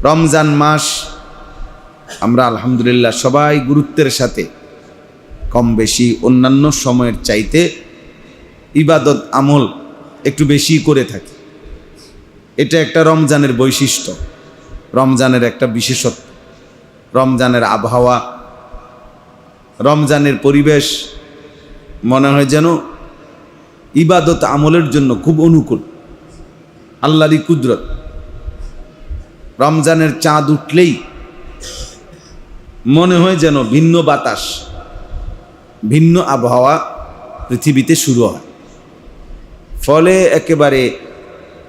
রমজান মাস আমরা আলহামদুলিল্লাহ সবাই গুরুত্বের সাথে কম বেশি অন্যান্য সময়ের চাইতে ইবাদত আমল একটু বেশি করে থাকি। এটা একটা রমজানের বৈশিষ্ট্য, রমজানের একটা বিশেষত্ব। রমজানের আবহাওয়া, রমজানের পরিবেশ মনে হয় যেন ইবাদত আমলের জন্য খুব অনুকূল। আল্লাহরই কুদরত। রমজানের চাঁদ উঠলেই মনে হয় যেন ভিন্ন বাতাস, ভিন্ন আবহাওয়া পৃথিবীতে শুরু হয়। ফলে একেবারে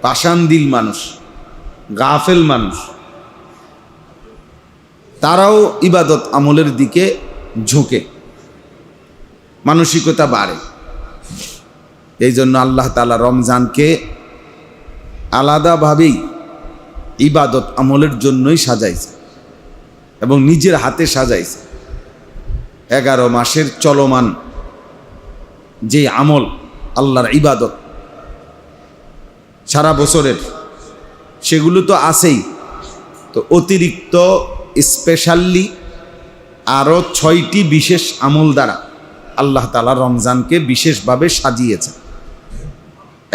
পাষাণদিল মানুষ, গাফেল মানুষ, তারাও ইবাদত আমলের দিকে ঝুঁকে, মানসিকতা বাড়ে। এই জন্য আল্লাহ তাআলা রমজানকে আলাদাভাবেই ইবাদত আমলের জন্যই সাজাইছে এবং নিজের হাতে সাজাইছে। 11 মাসের চলমান যে আমল, আল্লাহর ইবাদত সারা বছরের, সেগুলো তো আছেই, তো অতিরিক্ত স্পেশালি আরও 6টি বিশেষ আমল দ্বারা আল্লাহ তাআলা রমজানকে বিশেষভাবে সাজিয়েছে।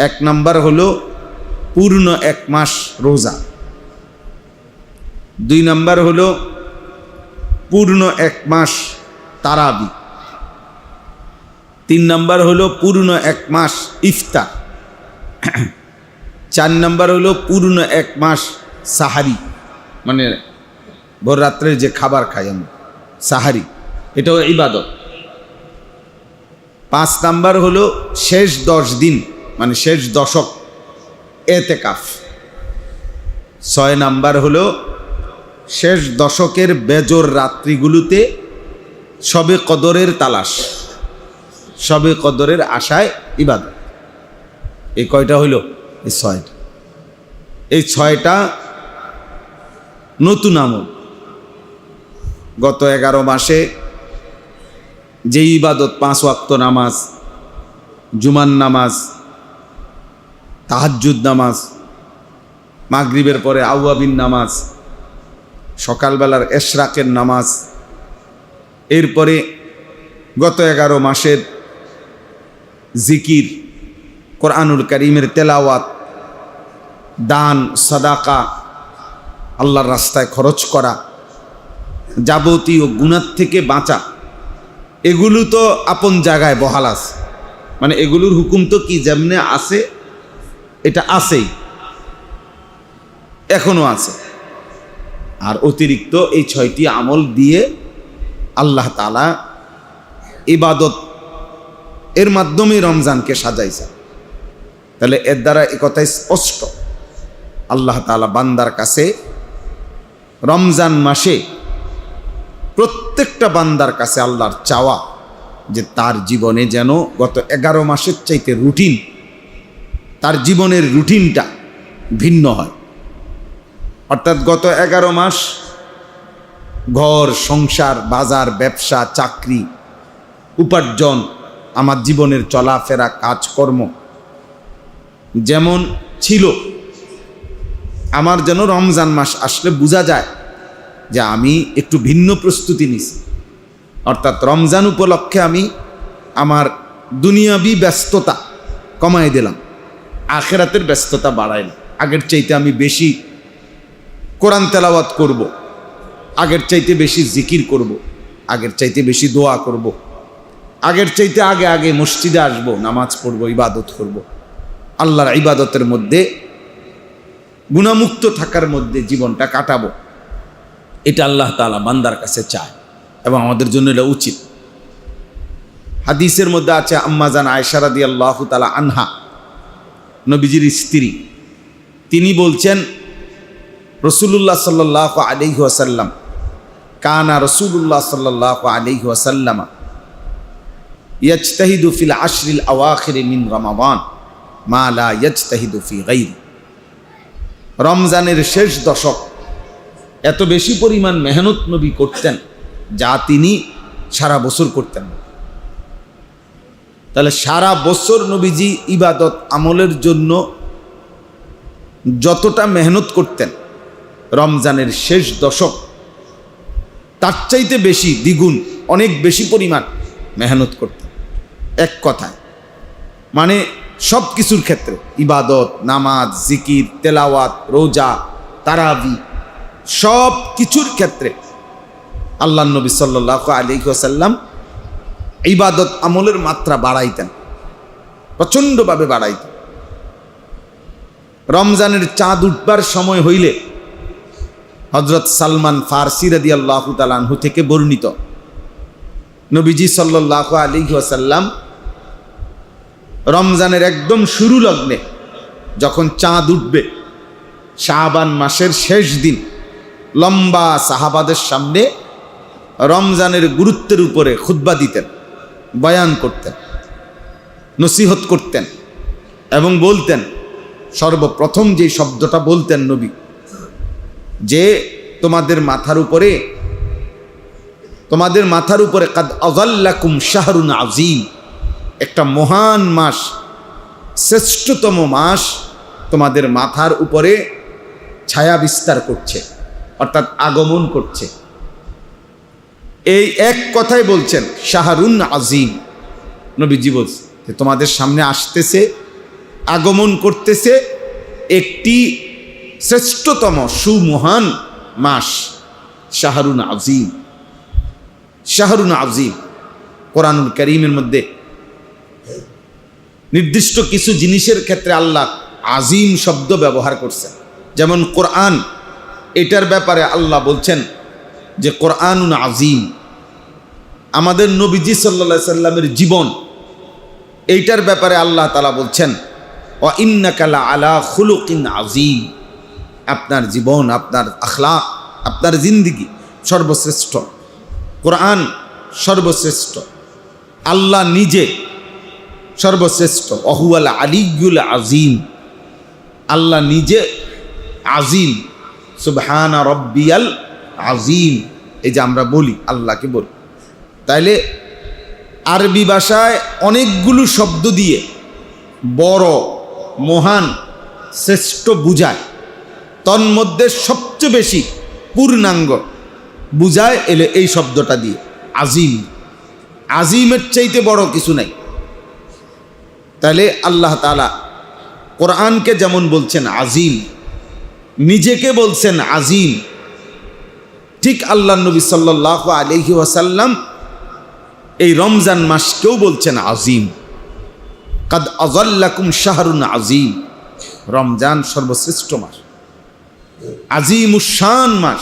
1 নাম্বার হলো পূর্ণ 1 মাস রোজা। 2 নাম্বার হলো পূর্ণ 1 মাস তারাবি। 3 নাম্বার হলো পূর্ণ 1 মাস ইফতার। 4 নাম্বার হলো পূর্ণ 1 মাস সাহারি, মানে ভোর রাত্রের যে খাবার খাই আমরা, সাহারি, এটাও ইবাদত। 5 নাম্বার হলো শেষ 10 দিন, মানে শেষ দশক, এতেকাফ। 6 নাম্বার হলো শেষ দশকের বেজর রাত্রিগুলোতে শবে কদরের তালাশ, শবে কদরের আশায় ইবাদত। এই কয়টা হইল? এই 6টা। এই 6টা নতুন আমল। গত 11 মাসে যে ইবাদত, 5 ওয়াক্ত নামাজ, জুমার নামাজ, তাহাজ্জুদ নামাজ, মাগরিবের পরে আওয়াবিন নামাজ, সকালবেলার এশরাকের নামাজ, এরপরে গত 11 মাসের জিকির, কোরআনুল কারীমের তেলাওয়াত, দান, সাদাকা, আল্লাহর রাস্তায় খরচ করা, যাবতীয় গুনাহ থেকে বাঁচা, এগুলো তো আপন জায়গায় বহাল আছে। মানে এগুলোর হুকুম তো কি যেমনে আছে, এটা আছেই, এখনো আছে। আর অতিরিক্ত এই 6টি আমল দিয়ে আল্লাহ তাআলা ইবাদত এর মাধ্যমে রমজানকে সাজাইছে। তাহলে এর দ্বারা এই কথাই স্পষ্ট, আল্লাহ তাআলা বান্দার কাছে রমজান মাসে প্রত্যেকটা বান্দার কাছে আল্লাহর চাওয়া যে তার জীবনে যেন গত 11 মাসের চাইতে রুটিন, তার জীবনের রুটিনটা ভিন্ন হয়। অর্থাৎ গত 11 মাস ঘর সংসার, বাজার, ব্যবসা, চাকরি, উপার্জন, আমার জীবনের চলাফেরা, কাজকর্ম যেমন ছিল, আমার যেন রমজান মাস আসলে বোঝা যায় যে আমি একটু ভিন্ন প্রস্তুতি নিছি। অর্থাৎ রমজান উপলক্ষে আমি আমার দুনিয়াবি ব্যস্ততা কমাই দিলাম, আখিরাতের ব্যস্ততা বাড়াইলাম। আগের চাইতে আমি বেশি কোরআন তেলাওয়াত করব, আগের চাইতে বেশি জিকির করব, আগের চাইতে বেশি দোয়া করব, আগের চাইতে আগে আগে মসজিদে আসব, নামাজ পড়ব, ইবাদত করব। আল্লাহর ইবাদতের মধ্যে গুনাহমুক্ত থাকার মধ্যে জীবনটা কাটাবো। এটা আল্লাহ তাআলা বান্দার কাছে চায় এবং আমাদের জন্য এটা উচিত। হাদিসের মধ্যে আছে, আম্মা জান আয়েশা রাদিয়াল্লাহু তাআলা আনহা, নবীজির স্ত্রী, তিনি বলছেন, রাসূলুল্লাহ সাল্লাল্লাহু আলাইহি ওয়াসাল্লাম, কানা রাসূলুল্লাহ সাল্লাল্লাহু আলাইহি ওয়াসাল্লাম ইয়াজতাহিদু ফিল আশরিল আওয়াখির মিন রমাদান মা লা ইয়াজতাহিদু ফি গায়রি। রমজানের শেষ দশক এত বেশি পরিমাণ মেহনত নবী করতেন যা তিনি সারা বছর করতেন না। তাহলে সারা বছর নবীজি ইবাদত আমলের জন্য যতটা মেহনত করতেন রমজানের শেষ দশক তার চাইতে বেশি দ্বিগুণ অনেক বেশি পরিমাণ মেহনত করতেন। এক কথায় মানে সব কিছুর ক্ষেত্রে, ইবাদত, নামাজ, জিকির, তেলাওয়াত, রোজা, তারাবি, সব কিছুর ক্ষেত্রে আল্লাহ নবী সাল্লাল্লাহু আলাইহি ওয়াসাল্লাম ইবাদত আমলের মাত্রা বাড়াইতেন, প্রচণ্ডভাবে বাড়াইতেন। রমজানের চাঁদ উঠবার সময় হইলে হযরত সালমান ফারসি রাদিয়াল্লাহু তাআলা আনহু থেকে বর্ণিত, নবীজি সাল্লাল্লাহু আলাইহি ওয়াসাল্লাম রমজানের একদম শুরু লগ্নে যখন চাঁদ উঠবে, শাবান মাসের শেষ দিন, লম্বা সাহাবাদের সামনে রমজানের গুরুত্বের উপরে খুতবা দিতেন, বয়ান করতেন, নসিহত করতেন এবং বলতেন, সর্বপ্রথম যে শব্দটা বলতেন নবী, যে তোমাদের মাথার উপরে কাদ আযাল্লাকুম শাহরুন আযীম, একটা মহান মাস, শ্রেষ্ঠতম মাস তোমাদের মাথার উপরে ছায়া বিস্তার করছে, অর্থাৎ আগমন করছে। এই এক কথাই বলছেন, শাহরুন আযীম। নবীজি বলছেন যে তোমাদের সামনে আসতেছে, আগমন করতেছে একটি শ্রেষ্ঠতম সুমহান মাস, শাহরুন আযীম। শাহরুন আযীম কোরআনুল কারীমের মধ্যে নির্দিষ্ট কিছু জিনিসের ক্ষেত্রে আল্লাহ আযীম শব্দ ব্যবহার করছেন। যেমন কোরআন, এটার ব্যাপারে আল্লাহ বলছেন যে কোরআনুন আযীম। আমাদের নবীজি সাল্লাল্লাহু আলাইহি সাল্লামের জীবন, এইটার ব্যাপারে আল্লাহ তাআলা বলছেন ওয়া ইন্নাকা লাআলা খুলুকিন আযীম। আপনার জীবন, আপনার আখলাক, আপনার জিন্দেগি সর্বশ্রেষ্ঠ, কোরআন সর্বশ্রেষ্ঠ, আল্লাহ নিজে সর্বশ্রেষ্ঠ। ওহুয়াল আলিয়্যুল আযীম, আল্লাহ নিজে আযীম। সুবহানা রাব্বিয়াল আযীম, এই যে আমরা বলি, আল্লাহকে বলি। তাইলে আরবি ভাষায় অনেকগুলো শব্দ দিয়ে বড়, মহান, শ্রেষ্ঠ বুঝায়, তন্মধ্যে সবচেয়ে বেশি পূর্ণাঙ্গ বুঝায় এলে এই শব্দটা দিয়ে, আযীম। আযীমের চাইতে বড় কিছু নাই। তাহলে আল্লাহ তাআলা কোরআনকে যেমন বলছেন আযীম, নিজেকে বলছেন আযীম, ঠিক আল্লাহ নবী সাল্লাল্লাহু আলাইহি ওয়াসাল্লাম এই রমজান মাসকেও বলছেন আযীম। কাদ আযাল্লাকুম শাহরুন আযীম, রমজান সর্বশ্রেষ্ঠ মাস, আযীমুশ শান মাস।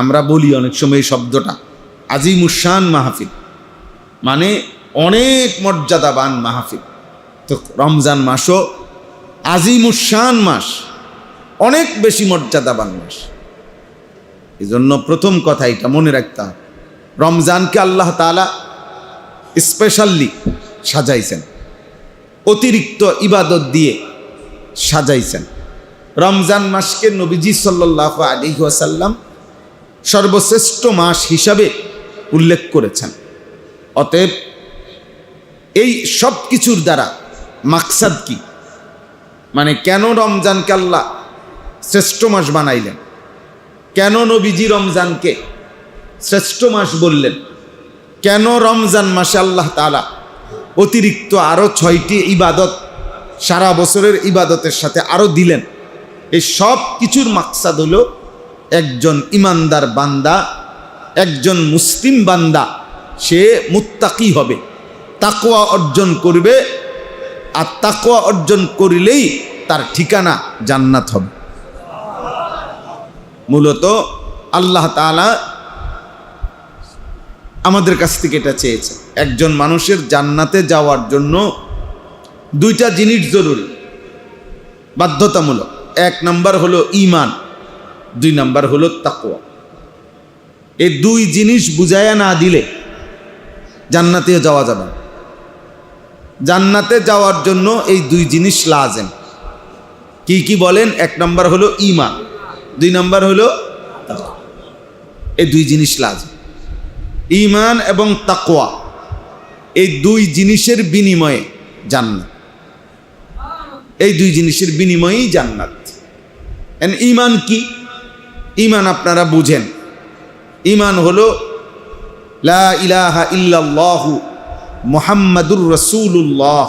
আমরা বলি অনেক সময় এই শব্দটা, আযীমুশ শান মাহফিল, মানে অনেক মর্যাদাবান মাহফিল। তো রমজান মাসও আযীমুশ শান মাস, অনেক বেশি মর্যাদাবান মাস। এই জন্য প্রথম কথা এটা মনে রাখতে হবে, রমজানকে আল্লাহ তাআলা স্পেশালি সাজাইছেন, অতিরিক্ত ইবাদত দিয়ে সাজাইছেন। রমজান মাসকে নবীজি সাল্লাল্লাহু আলাইহি ওয়াসাল্লাম সর্বশ্রেষ্ঠ মাস হিসাবে উল্লেখ করেছেন। অতএব এই সব কিছুর দ্বারা মাকসাদ কি, মানে কেন রমজানকে আল্লাহ শ্রেষ্ঠ মাস বানাইলেন, কেন নবীজি রমজানকে শ্রেষ্ঠ মাস বললেন, কেন রমজান মাসে আল্লাহ তাআলা অতিরিক্ত আরও 6টি ইবাদত সারা বছরের ইবাদতের সাথে আরও দিলেন, এই সব কিছুর মাকসাদ হলো একজন ইমানদার বান্দা, একজন মুসলিম বান্দা, সে মুত্তাকি হবে, তাকওয়া অর্জন করবে, আর তাকওয়া অর্জন করিলেই তার ঠিকানা জান্নাত হবে। মূলত আল্লাহ তাআলা আমাদের কাছ থেকে এটা চেয়েছে। একজন মানুষের জান্নাতে যাওয়ার জন্য 2টা জিনিস জরুরি, বাধ্যতামূলক। 1 নাম্বার হলো ঈমান, 2 নাম্বার হলো তাকওয়া। এই 2 জিনিস বুঝায়া না দিলে জান্নাতে যাওয়া যাবে না। জান্নাতে যাওয়ার জন্য এই 2 জিনিস লাজেম। কি কি বলেন? 1 নাম্বার হলো ঈমান, 2 নাম্বার হলো তাকওয়া। এই 2 জিনিস লাজেম। ঈমান এবং তাকওয়া, এই 2 জিনিসের বিনিময়ে জান্নাত, এই 2 জিনিসের বিনিময়েই জান্নাত। ঈমান কি? ঈমান আপনারা বুঝেন। ঈমান হলো লা ইলাহা ইল্লাল্লাহু মুহাম্মাদুর রাসূলুল্লাহ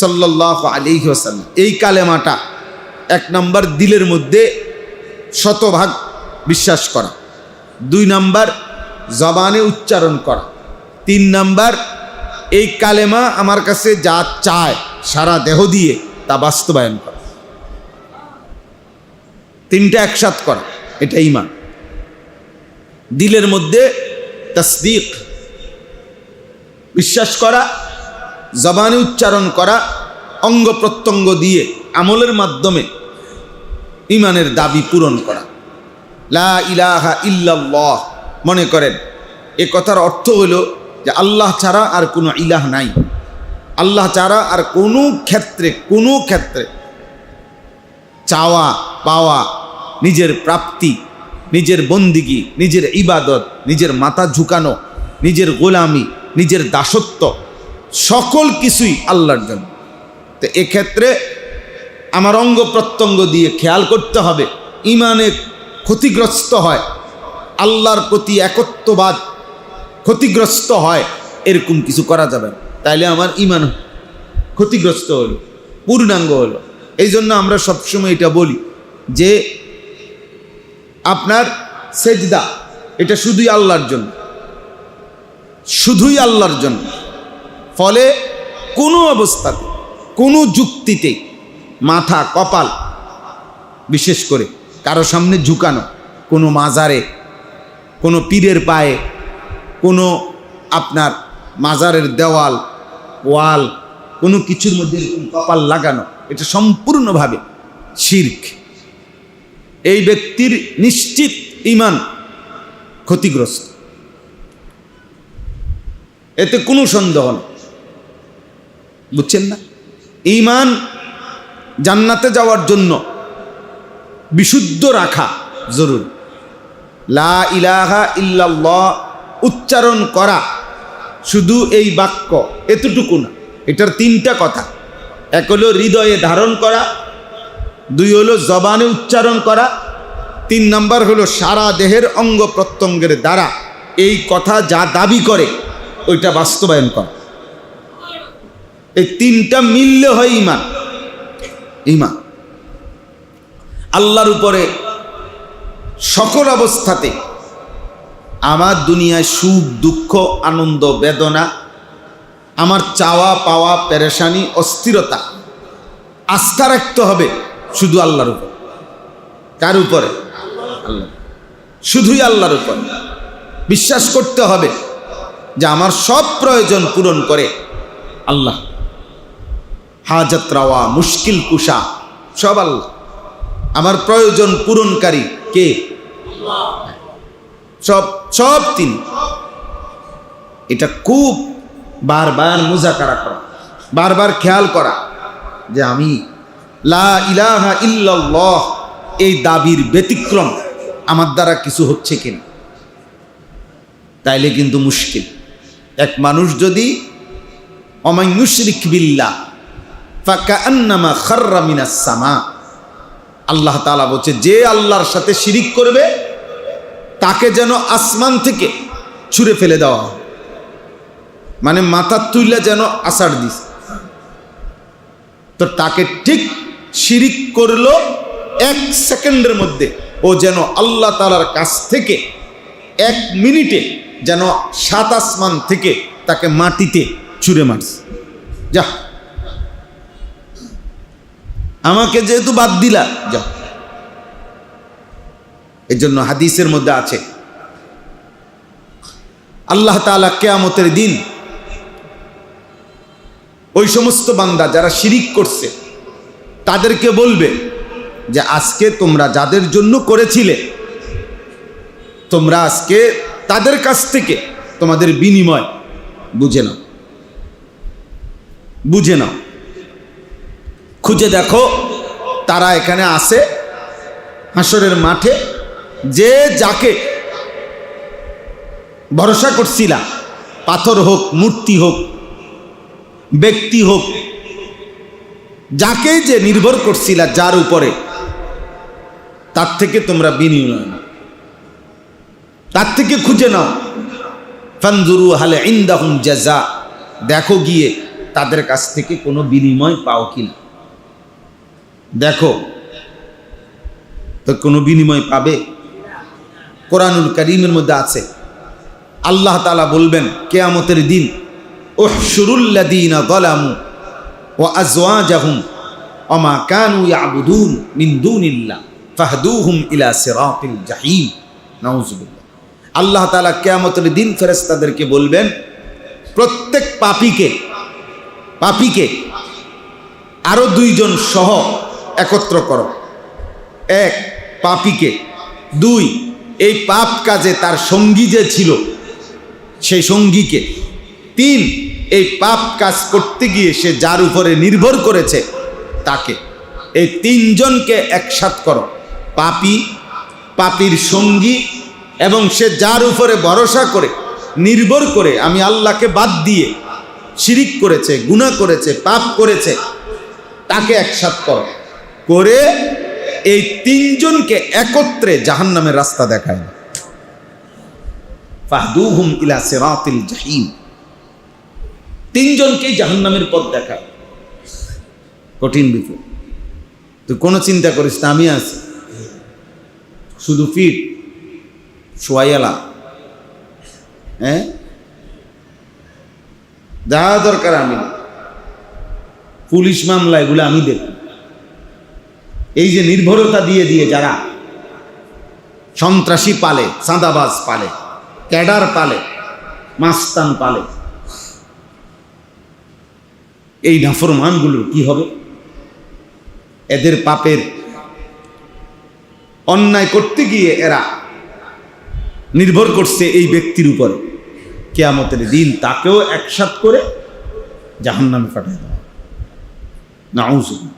সাল্লাল্লাহু আলাইহি ওয়াসাল্লাম। এই কালেমাটা 1 নম্বর দিলের মধ্যে শতভাগ বিশ্বাস করা, 2 নম্বর জবানে উচ্চারণ করা, 3 নম্বর এই কালেমা আমার কাছে যা চায় সারা দেহ দিয়ে তা বাস্তবায়ন করা। 3টা একসাথে করা, এটা ঈমান। দিলের মধ্যে তাসদীক বিশ্বাস করা, জবানে উচ্চারণ করা, অঙ্গ প্রত্যঙ্গ দিয়ে আমলের মাধ্যমে ঈমানের দাবি পূরণ করা। লা ইলাহা ইল্লাল্লাহ, মনে করেন এ কথার অর্থ হলো যে আল্লাহ ছাড়া আর কোনো ইলাহ নাই, আল্লাহ ছাড়া আর কোনো ক্ষেত্রে চাওয়া পাওয়া, নিজের প্রাপ্তি, নিজের বন্দিগি, নিজের ইবাদত, নিজের মাথা ঝুঁকানো, নিজের গোলামি, নিজের দাসত্ব, সকল কিছুই আল্লাহর জন্য। তো এক্ষেত্রে আমার অঙ্গ প্রত্যঙ্গ দিয়ে খেয়াল করতে হবে ঈমানে ক্ষতিগ্রস্ত হয়, আল্লাহর প্রতি একত্ববাদ ক্ষতিগ্রস্ত হয়, এরকম কিছু করা যাবে না। তাইলে আমার ঈমান ক্ষতিগ্রস্ত হলো, পূর্ণাঙ্গ হলো। এই জন্য আমরা সবসময় এটা বলি যে আপনার সেজদা এটা শুধুই আল্লাহর জন্য, শুধুই আল্লাহর জন্য। ফলে কোনো অবস্থাতে, কোনো যুক্তিতে মাথা কপাল বিশেষ করে কারো সামনে ঝুঁকানো, কোনো মাজারে, কোনো পীরের পায়ে, কোনো আপনার মাজারের দেওয়াল ওয়াল, কোনো কিছুর মধ্যে কপাল লাগানো, এটা সম্পূর্ণভাবে শিরক। এই ব্যক্তির নিশ্চিত ঈমান ক্ষতিগ্রস্ত, এতে কোনো সন্দেহ নেই। বুঝছেন না? ঈমান জান্নাতে যাওয়ার জন্য বিশুদ্ধ রাখা জরুরি। লা ইলাহা ইল্লাল্লাহ উচ্চারণ করা শুধু এই বাক্য এতটুকু না, এটার 3টা কথা। 1 হলো হৃদয়ে ধারণ করা, 2 হলো জবানে উচ্চারণ করা, 3 নম্বর হলো সারা দেহের অঙ্গ প্রত্যঙ্গের দ্বারা এই কথা যা দাবি করে ওইটা বাস্তবায়ন করা। এই 3টা মিললে হয় ঈমান। ঈমান আল্লাহর উপরে সকল অবস্থাতে, আমার দুনিয়ায় সুখ দুঃখ আনন্দ বেদনা, আমার চাওয়া পাওয়া পেরেশানি অস্থিরতা, আস্থা রাখতে হবে শুধু আল্লাহর উপর। কার উপরে? আল্লাহ। শুধুই আল্লাহর উপর বিশ্বাস করতে হবে যে আমার সব প্রয়োজন পূরণ করে আল্লাহ। হাজত রাওয়া, মুশকিল কুশা সব আল্লাহ। আমার প্রয়োজন পূরণকারী কে? সব তিনি। এটা খুব বারবার মুজাকারা করা, বারবার খেয়াল করা যে আমি লা ইলাহা ইল্লাল্লাহ এই দাবির ব্যতিক্রম আমার দ্বারা কিছু হচ্ছে কিনা। তাইলে কিন্তু মুশকিল। এক মানুষ যদি ওমান ইউশরিক বিল্লাহ ফাকান্নামা খাররা মিনাস সামা, আল্লাহ তাআলা বলছে যে আল্লাহর সাথে শিরিক করবে তাকে যেন আসমান থেকে ছুঁড়ে ফেলে দেওয়া হয়, মানে মাথা তুইলা যেন আছাড় দিস। তো তাকে ঠিক শিরিক করলো 1 সেকেন্ডের মধ্যে, ও যেন আল্লাহ তাআলার কাছ থেকে 1 মিনিটে যেন 7 আসমান থেকে তাকে মাটিতে ছুঁড়ে মারছে। যা, আমাকে যেহেতু বাদ দিলা, যা। এই জন্য হাদিসের মধ্যে আছে আল্লাহ তাআলা কিয়ামতের দিন ওই সমস্ত বান্দা যারা শিরিক করছে তাদেরকে বলবে যে আজকে তোমরা যাদের জন্য করেছিলে, তোমরা আজকে তাদের কাছ থেকে তোমাদের বিনিময় বুঝে নাও, বুঝে নাও। খুঁজে দেখো তারা এখানে আছে হাসরের মাঠে, যে যাকে ভরসা করছিলা, পাথর হোক, মূর্তি হোক, ব্যক্তি হোক, যাকে যে নির্ভর করছিলা, যার উপরে, তার থেকে তোমরা বিনিময় নাও, তার থেকে খুঁজে নাও। ফানজুরু হাল ইনদাহুম জাযা, দেখো গিয়ে তাদের কাছ থেকে কোনো বিনিময় পাও কিনা। দেখো তো কোনো বিনিময় পাবে? কোরআনুল কারীমের মধ্যে আছে, আল্লাহ তাআলা বলবেন কিয়ামতের দিন, উহশুরুল্লাযীনা যালামু ওয়া আজওয়াজাহুম ওয়া মা কানু ইয়াবুদুন মিন দুনিল্লাহ ফাহদুহুম ইলা সিরাতিল জাহিম। নাউযুবিল্লাহ। আল্লাহ তাআলা কিয়ামতের দিন ফেরেশতাদেরকে বলবেন, প্রত্যেক পাপীকে আরো দুইজন সহ একত্র করো। এক, পাপীকে। দুই, এই পাপ কাজে তার সঙ্গী যে ছিল সেই সঙ্গীকে। তিন, এই পাপ কাজ করতে গিয়ে সে যার উপরে নির্ভর করেছে তাকে। এই তিনজনকে একসাথ করো, পাপীর সঙ্গী এবং সে যার উপরে ভরসা করে নির্ভর করে আমি আল্লাহকে বাদ দিয়ে শিরিক করেছে, গুনাহ করেছে, পাপ করেছে, তাকে একসাথ করো। করে এই তিনজনকে একত্রে জাহান্নামের রাস্তা দেখায়, ফাহদুহুম ইলা সিরাতিল জাহিম। তিনজনকেই জাহান্নামের পথ দেখায়। কঠিন বিপদ। তুই কোনো চিন্তা করিস না, আমি আছি, শুধু ফিট সোয়াইয়ালা, হ্যাঁ, যা দরকার আমি, পুলিশ মামলা এগুলো আমি দেখব। এই যে নির্ভরতা দিয়ে দিয়ে যারা সন্ত্রাসী পালে, চাঁদাবাজ পালে, ক্যাডার পালে, মাস্তান পালে, এই নাফরমানগুলোর কি হবে? এদের পাপের অন্যায় করতে গিয়ে এরা নির্ভর করছে এই ব্যক্তির উপর। কিয়ামতের দিন তাকেও একসাথ করে জাহান্নামে পাঠায় দেওয়া। নাউযুবিল্লাহ।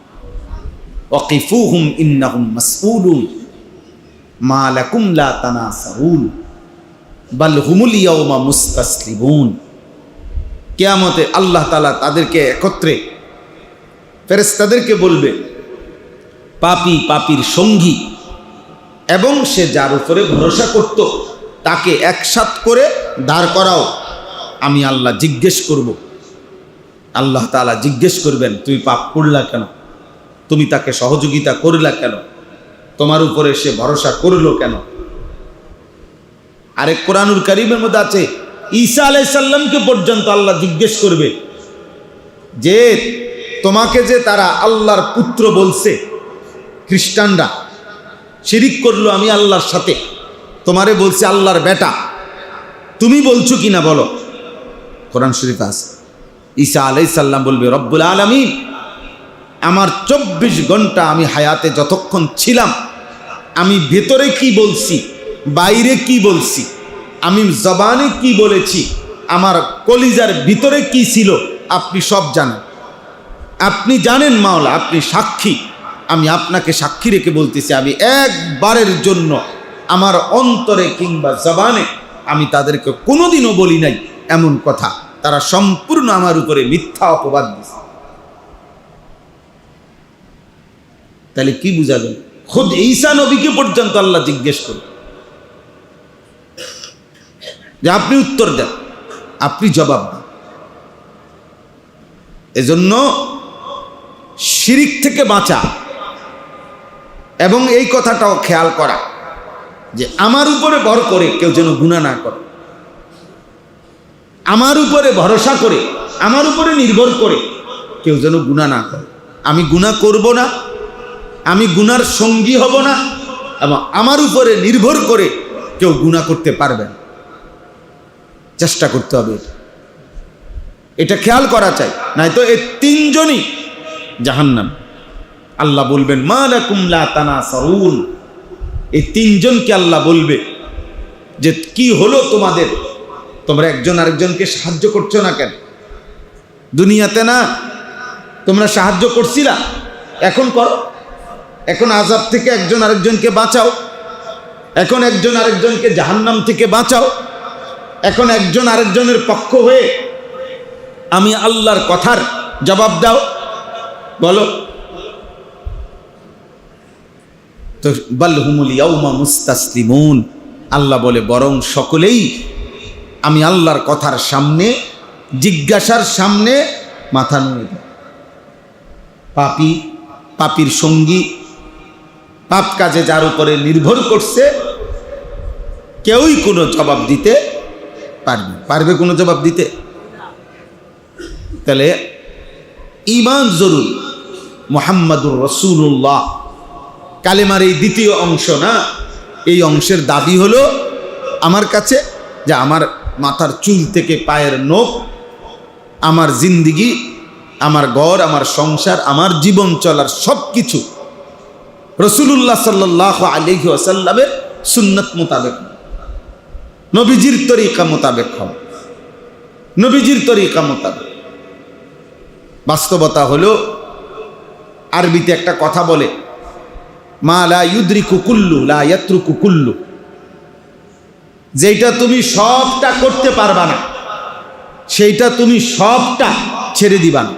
ওয়াকিফুহুম ইন্নাহুম মাসউলুন মা লাকুম লা তানাসারুন বাল হুমুল ইয়াওমা মুস্তাসলিমুন। কিয়ামতে আল্লাহ তাআলা তাদেরকে একত্রে, ফেরেশতাদেরকে বলবে, পাপীর সঙ্গী এবং সে যার উপরে ভরসা করত তাকে একসাথ করে দাঁড় করাও। আমি আল্লাহ জিজ্ঞেস করব, আল্লাহ তাআলা জিজ্ঞেস করবেন, তুমি পাপ করলা কেন? তুমি তাকে সহযোগিতা করলা কেন? তোমার উপরে সে ভরসা করলো কেন? আরেক কোরআনুল কারীমের মধ্যে আছে, ঈসা আলাইহিস সালামকে পর্যন্ত আল্লাহ জিজ্ঞেস করবে যে তোমাকে যে তারা আল্লাহর পুত্র বলছে, খ্রিস্টানরা শিরিক করলো আমি আল্লাহর সাথে, তোমারে বলছে আল্লাহর বেটা, তুমি বলছো কিনা বলো। কোরআন শরীফ আছে। ঈসা আলাইহিস সালাম বলবে, রব্বুল আলামিন, আমার 24 ঘন্টা আমি হায়াতে যতক্ষণ ছিলাম, আমি ভেতরে কি বলছি, বাইরে কি বলছি, আমি জবানে কি বলেছি, আমার কলিজার ভিতরে কি ছিল, আপনি সব জানেন। আপনি জানেন মাওলা, আপনি সাক্ষী। আমি আপনাকে সাক্ষী রেখে বলতেছি, আমি একবারের জন্য আমার অন্তরে কিংবা জবানে আমি তাদেরকে কোনোদিনও বলি নাই এমন কথা। তারা সম্পূর্ণ আমার উপরে মিথ্যা অপবাদ দিছে। তাহলে কি বুঝাবেন? খুদ ঈসা নবীকে পর্যন্ত আল্লাহ জিজ্ঞেস করবে যে আপনি উত্তর দেন, আপনি জবাব দেন। এজন্য শিরিক থেকে বাঁচা এবং এই কথাটাও খেয়াল করা যে আমার উপরে ভর করে কেউ যেন গুনাহ না করে, আমার উপরে ভরসা করে, আমার উপরে নির্ভর করে কেউ যেন গুনাহ না করে। আমি গুনাহ করব না, আমি গুনার সঙ্গী হব না, এবং আমার উপরে নির্ভর করে কেউ গুনাহ করতে পারবে না। চেষ্টা করতে হবে, এটা খেয়াল করা চাই, নয়তো এই তিনজনই জাহান্নাম। আল্লাহ বলবেন, মা লাকুম লা তানাসারুন। এই তিনজনকে আল্লাহ বলবে যে কি হলো তোমাদের, তোমরা একজন আরেকজনকে সাহায্য করছো না কেন? দুনিয়াতে না তোমরা সাহায্য করছিলা, এখন করো। এখন আযাব থেকে একজন আরেকজনকে বাঁচাও, এখন একজন আরেকজনকে জাহান্নাম থেকে বাঁচাও, এখন একজন আরেকজনের পক্ষ হয়ে আমি আল্লাহর কথার জবাব দাও। বলো, তো বাল হুমুল ইয়াউমা মুস্তাসলিমুন, আল্লাহ বলে বরং সকলেই আমি আল্লাহর কথার সামনে, জিজ্ঞাসার সামনে মাথা নুয়ে দেয়। পাপী, পাপীর সঙ্গী, পাপ কাজে যার উপরে নির্ভর করছে, কেউই কোনো জবাব দিতে পারবে কোনো জবাব দিতে? তাহলে ঈমান জরুরি। মুহাম্মাদুর রাসূলুল্লাহ কালেমার এই দ্বিতীয় অংশ না, এই অংশের দাবি হলো আমার কাছে যে আমার মাথার চুল থেকে পায়ের নখ, আমার জিন্দিগি, আমার ঘর, আমার সংসার, আমার জীবন চলার সব কিছু রাসূলুল্লাহ সাল্লাল্লাহু আলাইহি ওয়াসাল্লামের সুন্নাত মোতাবেক, নবীজির তরিকা মোতাবেক হবে, নবীজির তরিকা মোতাবেক। বাস্তবতা হলো, আরবিতে একটা কথা বলে, মা লা ইউদরিকু কুল্লু লা ইয়াতরুকু কুল্লু, যেটা তুমি সবটা করতে পারবা না সেইটা তুমি সবটা ছেড়ে দিবা না।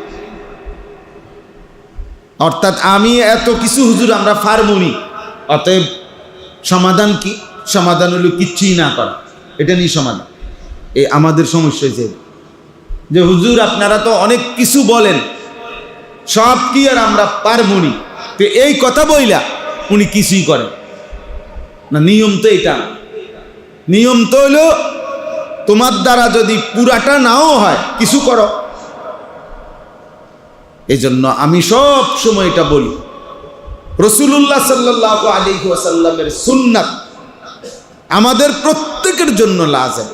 অর্থাৎ আমি এত কিছু হুজুর আমরা পারবনি, অতএব সমাধান কি? সমাধান হলো কিচ্ছুই না করা, এটা নিয়ে সমাধান। এই আমাদের সমস্যা হয়েছে যে হুজুর আপনারা তো অনেক কিছু বলেন, সব কি আর আমরা পারবনি, তো এই কথা বইলা উনি কিছুই করেন না। নিয়ম তো এটা, নিয়ম তো হলো তোমার দ্বারা যদি পুরাটা নাও হয় কিছু করো। এই জন্য আমি সব সময় এটা বলি, রাসূলুল্লাহ সাল্লাল্লাহু আলাইহি ওয়াসাল্লামের সুন্নাত আমাদের প্রত্যেকের জন্য লাজেম।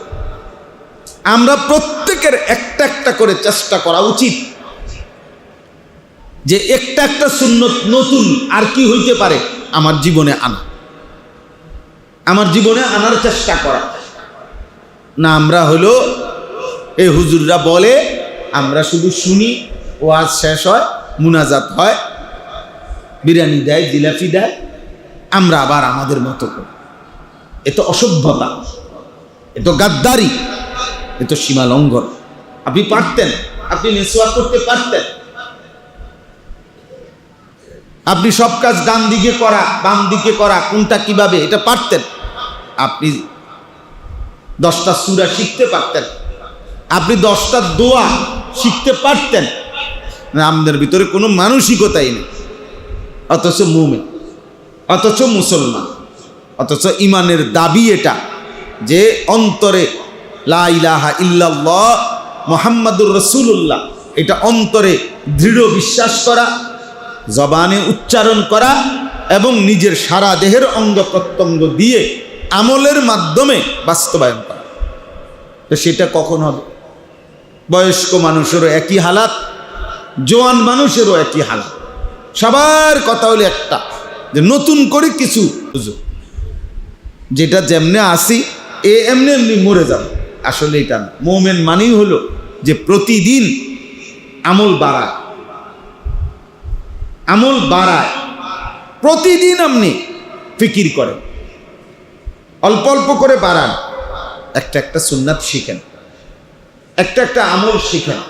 আমরা প্রত্যেকের একটা একটা করে চেষ্টা করা উচিত যে একটা একটা সুন্নত নতুন আর কি হইতে পারে আমার জীবনে আনা, আমার জীবনে আনার চেষ্টা করা। না আমরা হলো এই হুজুররা বলে, আমরা শুধু শুনি, ওয়াজ শেষ হয়, মুনাজাত হয়, বিরিয়ানি দেয়, জিলাপি দেয়, আমরা আবার আমাদের মতো করি। এ তো অসভ্যতা, এ তো গাদ্দারি, এ তো সীমা লঙ্ঘন। আপনি পারতেন, আপনি মিসওয়াক করতে পারতেন, আপনি সব কাজ ডান দিকে করা বাম দিকে করা কোনটা কিভাবে এটা পারতেন, আপনি 10টা সূরা শিখতে পারতেন, আপনি 10টা দোয়া শিখতে পারতেন। আমাদের ভিতরে কোনো মানসিকতাই নেই, অথচ মুমিন, অথচ মুসলমান, অথচ ইমানের দাবি এটা যে অন্তরে লা ইলাহা ইল্লাল্লাহ মুহাম্মাদুর রাসূলুল্লাহ, এটা অন্তরে দৃঢ় বিশ্বাস করা, জবানে উচ্চারণ করা এবং নিজের সারা দেহের অঙ্গ প্রত্যঙ্গ দিয়ে আমলের মাধ্যমে বাস্তবায়ন করা। তো সেটা কখন হবে? বয়স্ক মানুষেরও একই হালাত, জোয়ান মানুষেরও একই হালাত। সবার কথা হলো একটা, যে নতুন করে কিছু যেটা যেমনে আসি এমনি এমনি মরে যাবে। আসলে এটা না। মুমিন মানেই হলো যে প্রতিদিন আমল বাড়ায়, আমল বাড়ায়, প্রতিদিন আপনি ফিকির করেন, অল্প অল্প করে বাড়ান, একটা একটা সুন্নাত শিখেন, একটা একটা আমল শিখেন,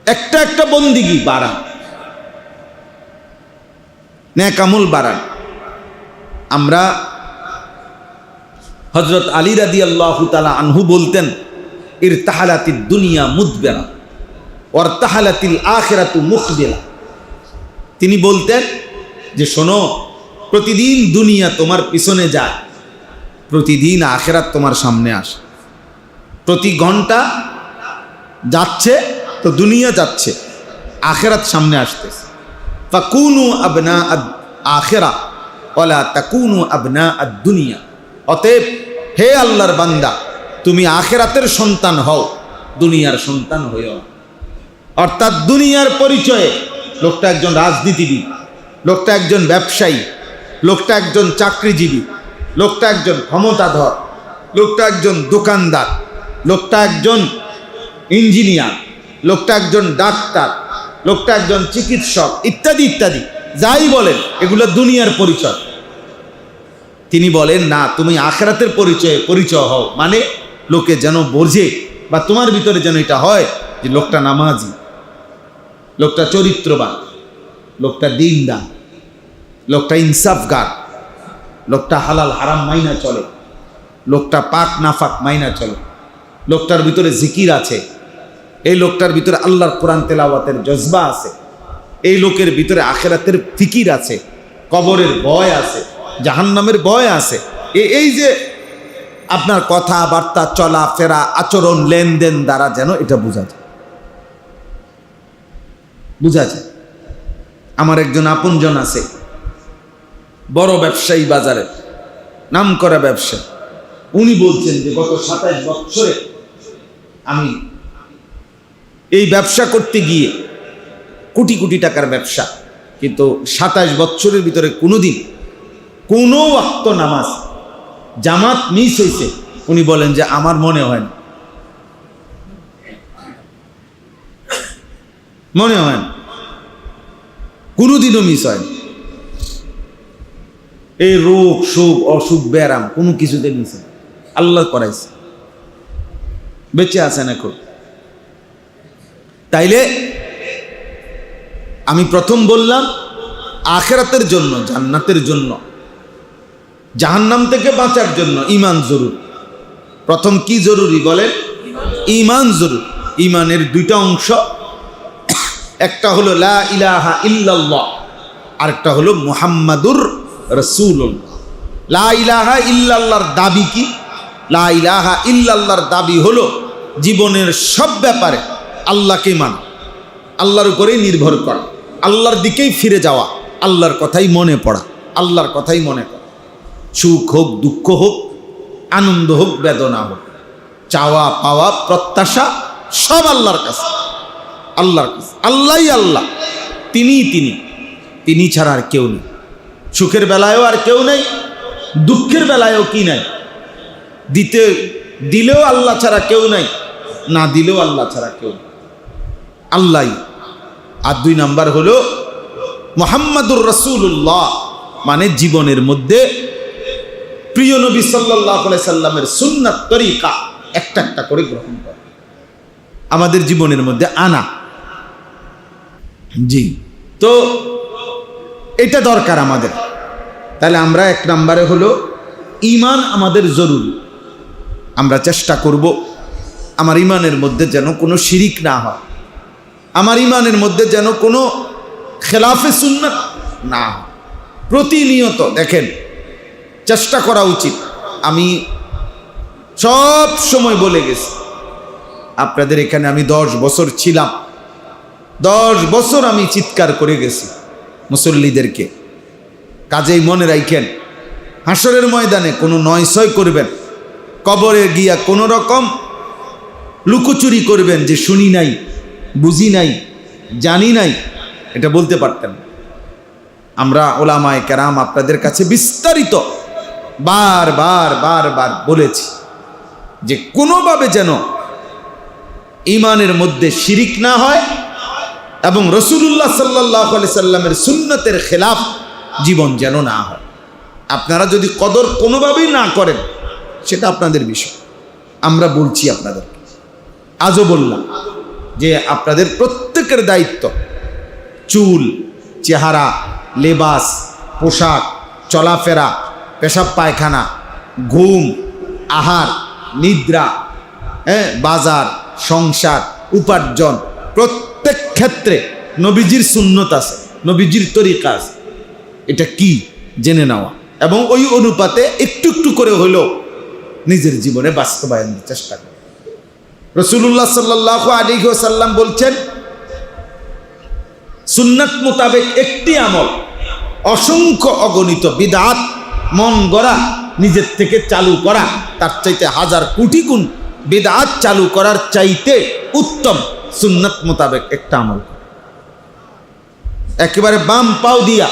একটা একটা বন্দিগি বাড়ান, নেক আমল বাড়ান। আমরা হযরত আলী রাদিয়াল্লাহু তাআলা আনহু বলতেন, ইরতাহালাতিদ দুনিয়া মুদবিরা ওয়ারতাহালাতিল আখিরাতু মুকবিলা। তিনি বলতেন যে শোনো, প্রতিদিন দুনিয়া তোমার পিছনে যায়, প্রতিদিন আখিরাত তোমার সামনে আসে। প্রতি ঘন্টা যাচ্ছে তো দুনিয়া যাচ্ছে, আখিরাত সামনে আসতেছে। ফাকুনু আবনা আখিরা ওয়ালা তাকুনু আবনা আদ-দুনিয়া। অতএব হে আল্লাহর বান্দা, তুমি আখিরাতের সন্তান হও, দুনিয়ার সন্তান হইও। অর্থাৎ দুনিয়ার পরিচয়ে লোকটা একজন রাজনীতিবিদ, লোকটা একজন ব্যবসায়ী, লোকটা একজন চাকরিজীবী, লোকটা একজন ক্ষমতাধর, লোকটা একজন দোকানদার, লোকটা একজন ইঞ্জিনিয়ার, লোকটা একজন ডাক্তার, লোকটা একজন চিকিৎসক, ইত্যাদি ইত্যাদি, যাই বলেন এগুলো দুনিয়ার পরিচয়। তিনি বলেন না, তুমি আখিরাতের পরিচয় হও, মানে লোকে যেন বোঝে বা তোমার ভিতরে যেন এটা হয় যে লোকটা নামাজি, লোকটা চরিত্রবান, লোকটা দীনদার, লোকটা ইনসাফগার, লোকটা হালাল হারাম মাইনা চলে, লোকটা পাক নাফাক মাইনা চলে, লোকটার ভিতরে জিকির আছে, এই লোকটার ভিতরে আল্লাহর কোরআন তেলাওয়াতের জজবা আছে, এই লোকের ভিতরে আখিরাতের ফিকির আছে, কবরের ভয় আছে, জাহান্নামের ভয় আছে। এই যে আপনার কথাবার্তা, চলাফেরা, আচরণ, লেনদেন দ্বারা যেন এটা বোঝা যায়। আমার একজন আপনজন আছে, বড় ব্যবসায়ী, বাজারে নাম করা ব্যবসা। উনি বলছেন যে গত 27 বছরে আমি এই ব্যবসা করতে গিয়ে কোটি কোটি টাকার ব্যবসা, কিন্তু 27 বছরের ভিতরে কোনোদিন কোনো ওয়াক্ত নামাজ জামাত মিস হয়েছে উনি বলেন যে আমার মনে হয় না, কোনোদিনও মিস হয় না। এই রোগ শোক অসুখ ব্যারাম কোনো কিছুতে মিস হয়, আল্লাহ করাইছে, বেঁচে আছেন এখন। তাইলে আমি প্রথম বললাম আখিরাতের জন্য, জান্নাতের জন্য, জাহান্নাম থেকে বাঁচার জন্য ঈমান জরুরি। প্রথম কি জরুরি বলেন? ঈমান জরুরি। ঈমানের দুইটা অংশ, একটা হলো লা ইলাহা ইল্লাল্লাহ, আরেকটা হলো মুহাম্মাদুর রাসূলুল্লাহ। লা ইলাহা ইল্লাল্লাহর দাবি কি? লা ইলাহা ইল্লাল্লাহর দাবি হলো জীবনের সব ব্যাপারে আল্লাহকে মানা, আল্লাহর উপরেই নির্ভর করা, আল্লাহর দিকেই ফিরে যাওয়া, আল্লাহর কথাই মনে পড়া, আল্লাহর কথাই মনে করা। সুখ হোক, দুঃখ হোক, আনন্দ হোক, বেদনা হোক, চাওয়া পাওয়া প্রত্যাশা সব আল্লাহর কাছে, আল্লাহর কাছে। আল্লাহই আল্লাহ, তিনি ছাড়া আর কেউ নেই। সুখের বেলায়ও আর কেউ নেই, দুঃখের বেলায়ও কি নাই, দিলেও আল্লাহ ছাড়া কেউ নাই, না দিলেও আল্লাহ ছাড়া কেউ নেই, আল্লাহই। আর 2 নাম্বার হলো মুহাম্মাদুর রাসূলুল্লাহ, মানে জীবনের মধ্যে প্রিয় নবী সাল্লাল্লাহু আলাইহি সাল্লামের সুন্নাত তরিকা একটা একটা করে গ্রহণ করা, আমাদের জীবনের মধ্যে আনা। জি, তো এটা দরকার আমাদের। তাহলে আমরা 1 নম্বরে হলো ঈমান আমাদের জরুরি। আমরা চেষ্টা করব আমার ঈমানের মধ্যে যেন কোনো শিরিক না হয়, আমার ঈমানের মধ্যে যেন কোনো খেলাফে সুন্নাত না হয়। প্রতিনিয়ত দেখেন চেষ্টা করা উচিত। আমি সব সময় বলে গেছি আপনাদের এখানে, আমি 10 বছর ছিলাম, 10 বছর আমি চিৎকার করে গেছি মুসল্লিদেরকে। কাজেই মনে রাখেন, হাসরের ময়দানে কোনো নয়ছয় করবেন, কবরে গিয়া কোনো রকম লুকোচুরি করবেন যে শুনি নাই, বুঝি নাই, জানি নাই, এটা বলতে পারতেন। আমরা ওলামায়ে কেরাম আপনাদের কাছে বিস্তারিত বারবার বলেছি যে কোনোভাবে যেন ঈমানের মধ্যে শিরিক না হয় এবং রাসূলুল্লাহ সাল্লাল্লাহু আলাইহি সাল্লামের সুন্নতের খেলাফ জীবন যেন না হয়। আপনারা যদি কদর কোনোভাবেই না করেন সেটা আপনাদের বিষয়। আমরা বলছি আপনাদের, আজও বললাম যে আপনাদের প্রত্যেকের দায়িত্ব চুল, চেহারা, লেবাস, পোশাক, চলাফেরা, পেশাব পায়খানা, ঘুম, আহার, নিদ্রা, বাজার, সংসার, উপার্জন, প্রত্যেক ক্ষেত্রে নবীজির সুন্নত আছে, নবীজির তরিকা আছে। এটা কি জেনে নেওয়া এবং ওই অনুপাতে একটু একটু করে হলেও নিজের জীবনে বাস্তবায়নের চেষ্টা করা। রাসূলুল্লাহ সাল্লাল্লাহু আলাইহি ওয়াসাল্লাম বলছেন, সুন্নাত মোতাবেক একটি আমল অসংখ্য অগণিত বিদআত মন গড়া নিজের থেকে চালু করা তার চাইতে 1000 কোটি গুণ বিদআত চালু করার চাইতে উত্তম সুন্নাত মোতাবেক একটা আমল। একেবারে বাম পাও দিয়া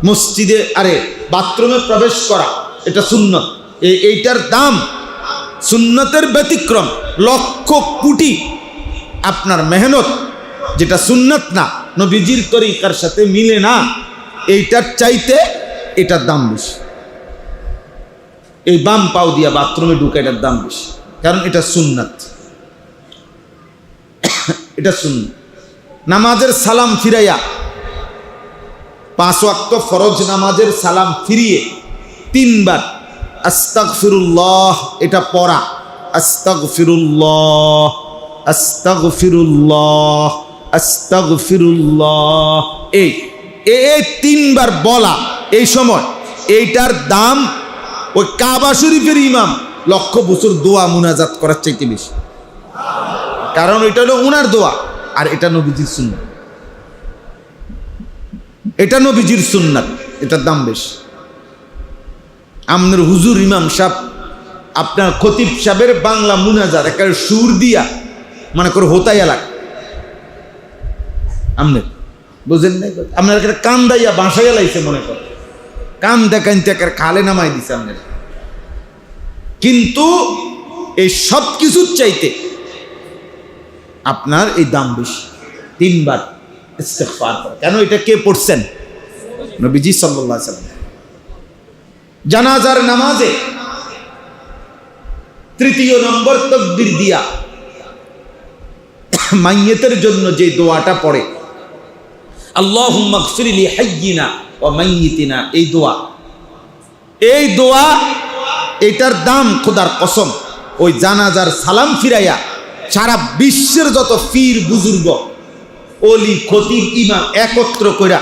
মসজিদে বাথরুমে প্রবেশ করা, এটা সুন্নত। এইটার দাম সুন্নতের ব্যতিক্রম, লক্ষ কোটি আপনার মেহনত, যেটা সুন্নত না, নবীজির তরিকার সাথে মিলে না, এইটার চাইতে এটার দাম বেশি। এই বাম পাও দিয়া বাথরুমে ঢুকে এটার দাম বেশি, কারণ এটা সুন্নাত, এটা সুন্নাত। নামাজের সালাম ফিরাইয়া 5 ওয়াক্ত ফরজ নামাজের সালাম ফিরিয়ে 3 বার আস্তাগফিরুল্লাহ এটা পড়া, আস্তাগফিরুল্লাহ আস্তাগফিরুল্লাহ আস্তাগফিরুল্লাহ, এই 3 বার বলা, এই সময় এইটার দাম ওই কাবা শরীফের ইমাম লক্ষ বছর দোয়া মুনাজাত করার চাইতে বেশি। কারণ এটা হলো উনার দোয়া, আর এটা নবীজির সুন্নাত, এটা নবীজির সুন্নাত, এটার দাম বেশি। আপনার হুজুর ইমাম সাহেব, আপনার খতিব সাহেবের বাংলা মুনাজাত একটা সুর দিয়া মনে করে হোতাই এলাক, আপনি বুঝেন নাই, আপনার একটা কান দাইয়া বাসাইয়া লাইছে, মনে করে কান দেখাইতে একটা খালে নামাই দিছে আপনার। কিন্তু এই সব কিছুর চাইতে আপনার এই দাম বেশি, 3 বার ইস্তিগফার করা। কেন? এটা কে পড়ছেন? নবীজি সাল্লাল্লাহু আলাইহি ওয়াসাল্লাম। জানাজার নামাজে 3 নম্বর তাকবীর দিয়া মাইয়িতের জন্য যে দোয়াটা পড়ে, আল্লাহুম্মা গফির লি হাইয়িনা ওয়া মাইয়িতিনা, এই দোয়া এটার দাম খোদার কসম ওই জানাজার সালাম ফিরাইয়া সারা বিশ্বের যত পীর বুজুর্গ ওলি খতিব ইমাম একত্র কইরা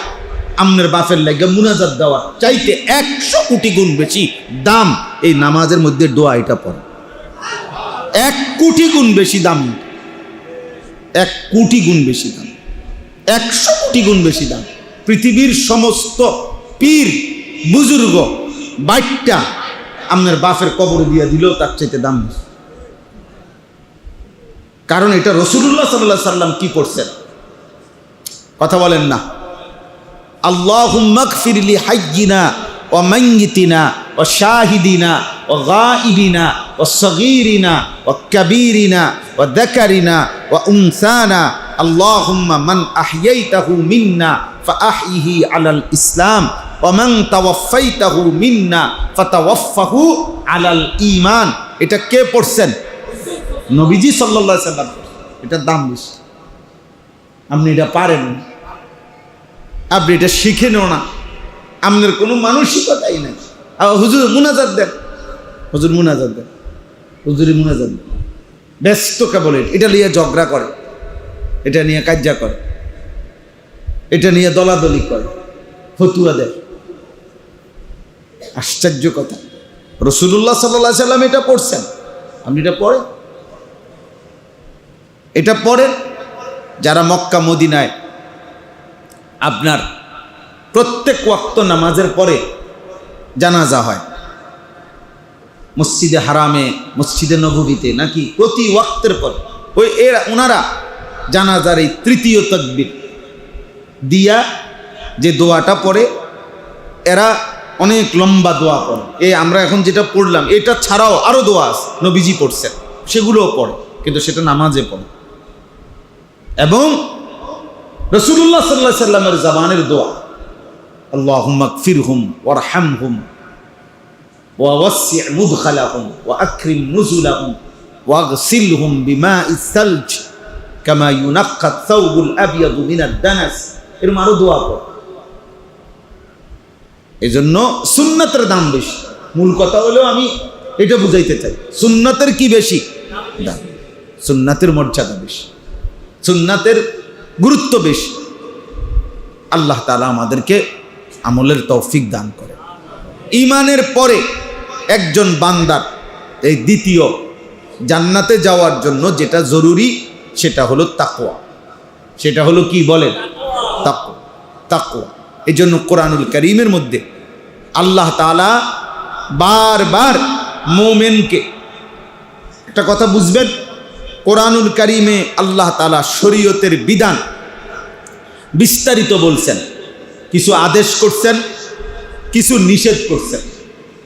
আমনের বাপের লাগে মুনাজাত দেওয়ার চাইতে 100 কোটি গুণ বেশি দাম এই নামাজের মধ্যে দোয়া এটা পড়ে। 1 কোটি গুণ বেশি দাম, 1 কোটি গুণ বেশি দাম, 100 কোটি গুণ বেশি দাম। পৃথিবীর সমস্ত পীর বুজুর্গ বাইটটা আমনের বাপের কবরে দিয়া দিলেও তার চাইতে দাম বেশি। কারণ এটা রাসূলুল্লাহ সাল্লাল্লাহু আলাইহি সাল্লাম কি করছেন? কথা বলেন না। আল্লাহুম্মা গফির লি হাইয়িনা ওয়া মাইয়িতিনা ওয়া শাহিদিনা ওয়া গায়িবিনা ওয়া সগীরিনা ওয়া কাবীরিনা ওয়া যাকারিনা ওয়া উনসানা, আল্লাহুম্মা মান আহইয়াইতাহু মিন্না ফাআহইহি আলাল ইসলাম ওয়া মান তাওয়াফাইতাহু মিন্না ফাতাওয়াফাহু আলাল ঈমান। এটা কে পড়ছেন? নবীজি সাল্লাল্লাহু আলাইহি সাল্লাম। এটার দাম বেশি। আপনি এটা পারেন, আপনি এটা শিখেনও না, আপনার কোনো মানসিকতাই নাই। হুজুর মুনাজাত দেন, হুজুর মুনাজাত দেন, হুজুরি মুনাজাত দেন, ব্যস্ত কেবল এটা নিয়ে ঝগড়া করে, এটা নিয়ে কাজ্জা করে, এটা নিয়ে দলাদলি করে, ফতুয়া দেয়। আশ্চর্য কথা, রাসূলুল্লাহ সাল্লাল্লাহু আলাইহি সাল্লাম এটা পড়ছেন, আপনি এটা পড়েন? এটা পড়েন। যারা মক্কা মদিনায় আপনার প্রত্যেক ওয়াক্ত নামাজের পরে জানাজা হয়, মসজিদে হারামে, মসজিদে নববীতে, নাকি প্রতি ওয়াক্তের পর ওই ওনারা জানাজার এই 3য় তাকবীর দিয়া যে দোয়াটা পড়ে, এরা অনেক লম্বা দোয়া পড়ে। আমরা এখন যেটা পড়লাম এটা ছাড়াও আরো দোয়া আছে নবীজি পড়ছেন, সেগুলোও পড়ে, কিন্তু সেটা নামাজে পড়ে। এবং রাসূলুল্লাহ সাল্লাল্লাহু আলাইহি সাল্লামের জবানের দোয়া, আল্লাহুম্মা গফিরহুম ওয়ারহামহুম ওয়া ওয়াসি' মুদখালাহুম ওয়া আকরিম নুজুলাহুম ওয়াগসিলহুম বিমাইস সালজ কামা ইউনাক্কা আত-থাওবুল আবয়াদু মিনাদ দানাস। এরকম আরো দোয়া পড়ে। এজন্য সুন্নাতের দাম বেশি। মূল কথা হলো আমি এটা বুঝাইতে চাই, সুন্নাতের কি বেশি দাম, সুন্নাতের মর্যাদা বেশি, সুন্নাতের গুরুত্ব বেশি। আল্লাহ তাআলা আমাদেরকে আমলের তৌফিক দান করে। ঈমানের পরে একজন বান্দার এই দ্বিতীয় জান্নাতে যাওয়ার জন্য যেটা জরুরি সেটা হলো তাকওয়া। সেটা হলো কি বলেন? তাকওয়া। তাকওয়া। এই জন্য কোরআনুল কারীমের মধ্যে আল্লাহ তাআলা বারবার মুমিনকে, একটা কথা বুঝবেন, কোরআনুল কারীমে আল্লাহ তাআলা শরীয়তের বিধান বিস্তারিত বলছেন, কিছু আদেশ করছেন, কিছু নিষেধ করছেন।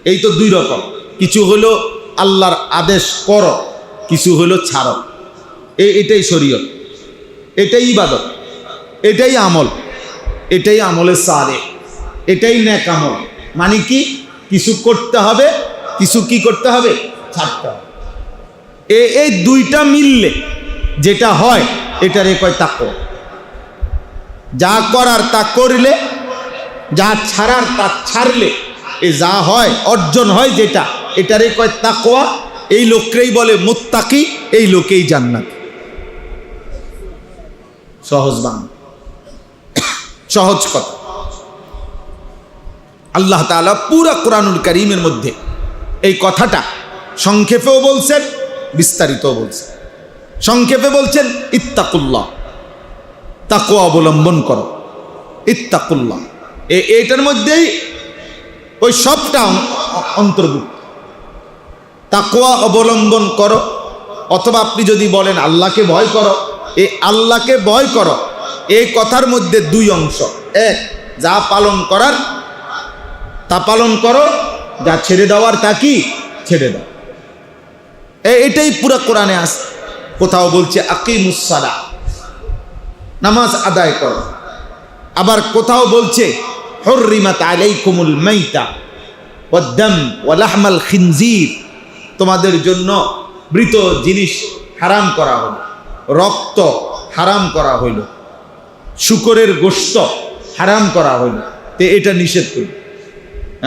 এই তো 2 রকম, কিছু হলো আল্লাহর আদেশ করো, কিছু হলো ছাড়ো। এটাই শরীয়ত, এটাই ইবাদত, এটাই আমল, এটাই আমলে সালেহ, এটাই নেক আমল। মানে কি? কিছু করতে হবে, কিছু কি করতে হবে? ছাড়তে হবে। এই 2টা মিললে যেটা হয় এটারে কয় তাকওয়া। যা করার তা করলে যা ছাড়ার তা ছাড়লে এ যা হয় অর্জন হয় যেটা, এটারে কয় তাকওয়া। এই লোককেই বলে মুত্তাকি, এই লোকেই জান্নাত। সহজ বাংলা, সহজ কথা। আল্লাহ তাআলা পুরা কোরআনুল কারীমের মধ্যে এই কথাটা সংক্ষেপেও বলছেন, বিস্তারিতও বলছেন। সংক্ষেপে বলছেন ইত্তাকুল্লাহ, তাকওয়া অবলম্বন করো, ইত্তাকুল্লাহ। এটার মধ্যেই ওই সবটা অন্তর্ভুক্ত। তাকওয়া অবলম্বন করো, অথবা আপনি যদি বলেন আল্লাহকে ভয় করো, এই আল্লাহকে ভয় করো এই কথার মধ্যে দুই অংশ। এক, যা পালন করার তা পালন করো, যা ছেড়ে দেওয়ার তা কি ছেড়ে দাও। এটাই পুরা কোরআনে আছে। কোথাও বলছে আকিমুস সালাহ, নামাজ আদায় করো। আবার কোথাও বলছে হুররিমাত আলাইকুমুল মাইতা ওয়াদ-দাম ওয়া লাহমাল খিনজির, তোমাদের জন্য মৃত জিনিস হারাম করা হলো, রক্ত হারাম করা হইল, শুকরের গোশত হারাম করা হইল। তে এটা নিষেধ করি।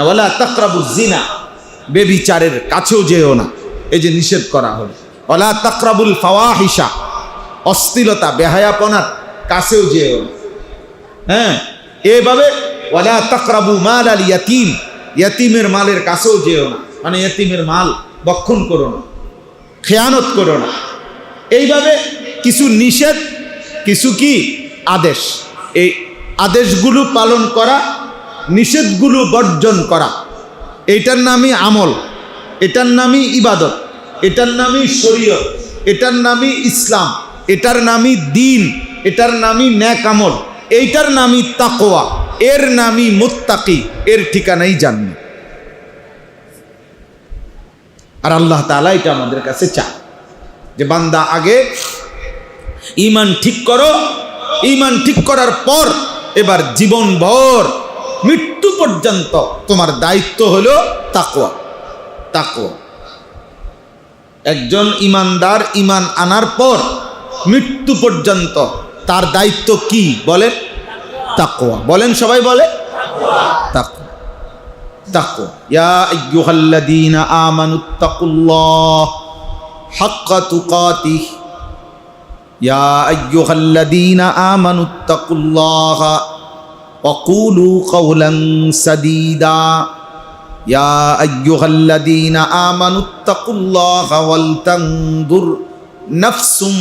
ওয়ালা তাকরাবুজ জিনা, বেবিচারের কাছেও যেও না, এই যে নিষেধ করা হলো। ওয়ালা তাকরাবুল ফাওয়াহিশা, অশ্লীলতা বেহায়াপনার কাছেও যেও না। হ্যাঁ, এভাবে ওয়ালা তাকরাবু মাল আল ইয়াতীম, ইয়াতীমের মালের কাছেও যেও না, মানে ইয়াতীমের মাল বক্ষণ করো না, খেয়ানত করো না। এইভাবে কিছু নিষেধ, কিছু কি আদেশ। এই আদেশগুলো পালন করা, নিষেধগুলো বর্জন করা, এটার নামই আমল, এটার নামই ইবাদত, এটার নামই শরীয়ত, এটার নামই ইসলাম, এটার নামই দ্বীন, এটার নামই নেক আমল, এইটার নামই তাকওয়া, এর নামই মুত্তাকি, এর ঠিকানাই জান্নাত। আর আল্লাহ তাআলা এটা আমাদের কাছে চায় যে বান্দা আগে ঈমান ঠিক করো, ঈমান ঠিক করার পর এবার জীবনভর মৃত্যু পর্যন্ত তোমার দায়িত্ব হলো তাকওয়া। তাকওয়া, একজন ঈমানদার ঈমান আনার পর মৃত্যু পর্যন্ত তার দায়িত্ব কি বলেন? তাকওয়া। বলেন, সবাই বলে তাকওয়া। তাকওয়া, ইয়া আইয়ুহাল্লাযীনা আমানুত্তাকুল্লাহ হাক্কা তুকাতিহ, ইয়া আইয়ুহাল্লাযীনা আমানুত্তাকুল্লাহ ওয়া কুলু কাওলান সাদীদা, ইয়া আইয়ুহাল্লাযীনা আমানুত্তাকুল্লাহ ওয়াল তানজুর নাফসুম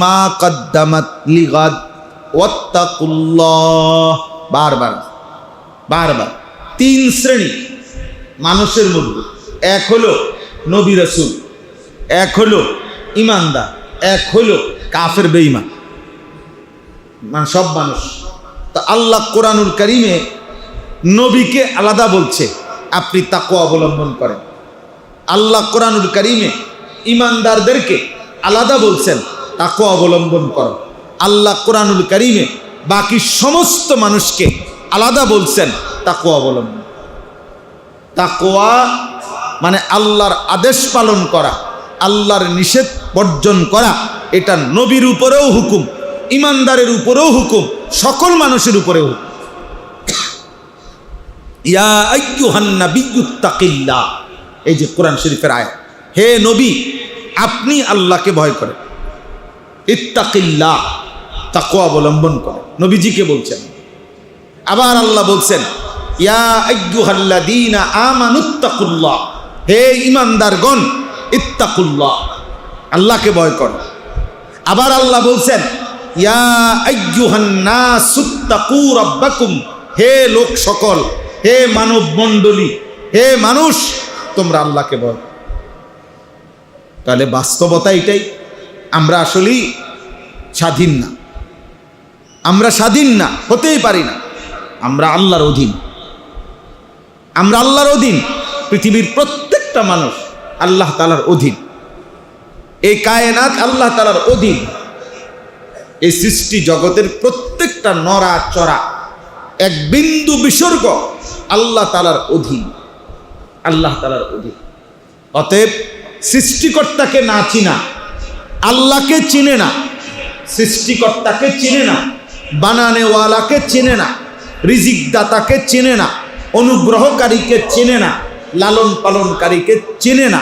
মা কদ্দামাত লিগাদ ওয়াত্তাকুল্লাহ। বারবার বারবার তিন শ্রেণী মানুষের মধ্যে, এক হলো নবী রাসূল, এক হলো ঈমানদার, এক হলো কাফের বেঈমান, মানে সব মানুষ। তা আল্লাহ কোরআনুল কারীমে নবীকে আলাদা বলছে, আপনি তাকওয়া অবলম্বন করেন। আল্লাহ কোরআনুল কারীমে ঈমানদারদেরকে আলাদা বলছেন, তাকওয়া অবলম্বন করো। আল্লাহ কোরআনুল কারীমে বাকি সমস্ত মানুষকে আলাদা বলছেন, তাকওয়া অবলম্বন। তাকওয়া মানে আল্লাহর আদেশ পালন করা, আল্লাহর নিষেধ বর্জন করা। এটা নবীর উপরেও হুকুম, ঈমানদারের উপরেও হুকুম, সকল মানুষের উপরেও হুকুম। ইয়া আইয়ুহান নাবিয়্যুত্তাকিল্লাহ, এই যে কোরআন শরীফের আয়াত, হে নবী আপনি আল্লাহকে ভয় করেন। ইত্তাকিল্লাহ, তাকওয়া অবলম্বন করেন, নবীজিকে বলছেন। আবার আল্লাহ বলছেন ইয়া আইয়ুহাল্লাযীনা আমানুত্তাকুল্লাহ, হে ঈমানদারগণ ইত্তাকুল্লাহ, আল্লাহকে ভয় করো। আবার আল্লাহ বলছেন ইয়া আইয়ুহান নাসুত্তাকু রাব্বাকুম, হে লোক সকল, হে মানব মণ্ডলী, হে মানুষ, তোমরা আল্লাহকে ভয় করো। তাহলে বাস্তবতা এটাই, আমরা আসলেই স্বাধীন না, আমরা স্বাধীন না, হতেই পারি না। আমরা আল্লাহর অধীন, আমরা আল্লাহর অধীন। পৃথিবীর প্রত্যেকটা মানুষ আল্লাহ তাআলার অধীন, এই কায়নাত আল্লাহ তাআলার অধীন। এই সৃষ্টি জগতের প্রত্যেকটা নড়া চড়া এক বিন্দু বিসর্গ আল্লাহ তাআলার অধীন, আল্লাহ তাআলার অধীন। অতএব সৃষ্টিকর্তাকে না চিনা আল্লাহকে চিনে না, সৃষ্টিকর্তাকে চিনে না, বানানেওয়ালাকে চিনে না, রিজিক দাতাকে চেনে না, অনুগ্রহকারীকে চেনে না, লালন পালনকারীকে চেনে না,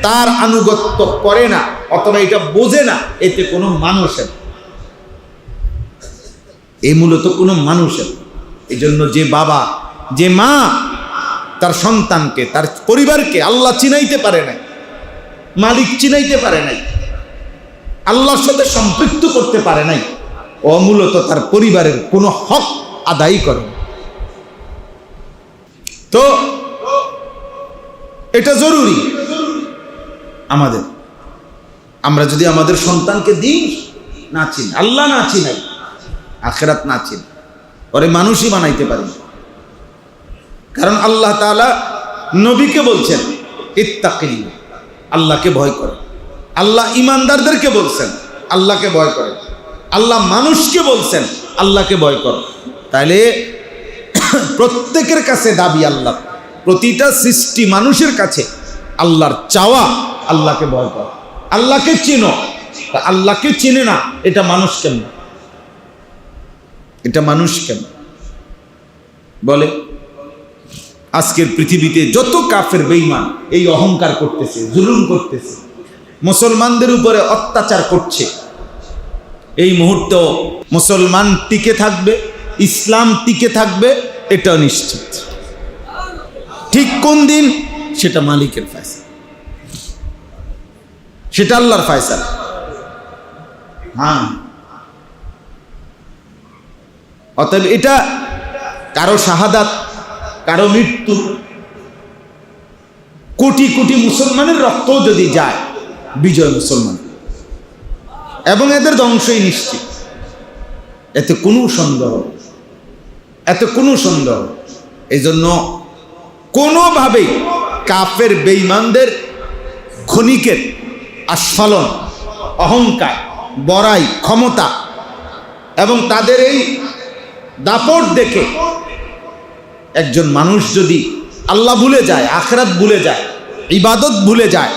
তার আনুগত্য করে না, অথবা এটা বোঝে না, এতে কোনো মানুষের, এই মূলত কোনো মানুষের। এই জন্য যে বাবা যে মা তার সন্তানকে তার পরিবারকে আল্লাহ চিনাইতে পারে নাই, মালিক চিনাইতে পারে নাই, আল্লাহর সাথে সম্পৃক্ত করতে পারে নাই, ও মূলত তার পরিবারের কোনো হক আদায় করে। তো এটা জরুরি আমাদের, আমরা যদি আমাদের সন্তানকে দিন না চিনি, আল্লাহ না চিনাই, আখিরাত না চিনি, পরে মানুষই বানাইতে পারি। কারণ আল্লাহ তাআলা নবীকে বলছেন ইত্তাকিল্লাহ, আল্লাহকে ভয় করে। আল্লাহ ইমানদারদেরকে বলছেন আল্লাহকে ভয় করে। আল্লাহ মানুষকে বলছেন আল্লাহকে ভয় করো। তাইলে প্রত্যেকের কাছে দাবি আল্লাহ, প্রতিটা সৃষ্টি মানুষের কাছে আল্লাহর চাওয়া আল্লাহকে ভয় করো, আল্লাহকে চিনো। আল্লাহকে চিনে না, এটা মানুষ কেমন? এটা মানুষ কেমন বলে? আজকের পৃথিবীতে যত কাফের বেঈমান এই অহংকার করতেছে, জুলুম করতেছে, মুসলমানদের উপরে অত্যাচার করছে, এই মুহূর্তে মুসলমান টিকে থাকবে, ইসলাম টিকে থাকবে, এটা নিশ্চিত। ঠিক কোন দিন সেটা মালিকের ফয়সালা, সেটা আল্লাহর ফয়সালা। হ্যাঁ, অতএব এটা কারো শাহাদাত, কারো মৃত্যু, কোটি কোটি মুসলমানের রক্তও যদি যায়, বিজয় মুসলমান এবং এদের ধ্বংসই নিশ্চিত। এতে কোনো সন্দেহ, এতে কোনো সন্দেহ। এই জন্য কোনোভাবেই কাফের বেঈমানদের ক্ষণিকের আস্ফালন, অহংকার, বড়াই, ক্ষমতা এবং তাদের এই দাপট দেখে একজন মানুষ যদি আল্লাহ ভুলে যায়, আখিরাত ভুলে যায়, ইবাদত ভুলে যায়,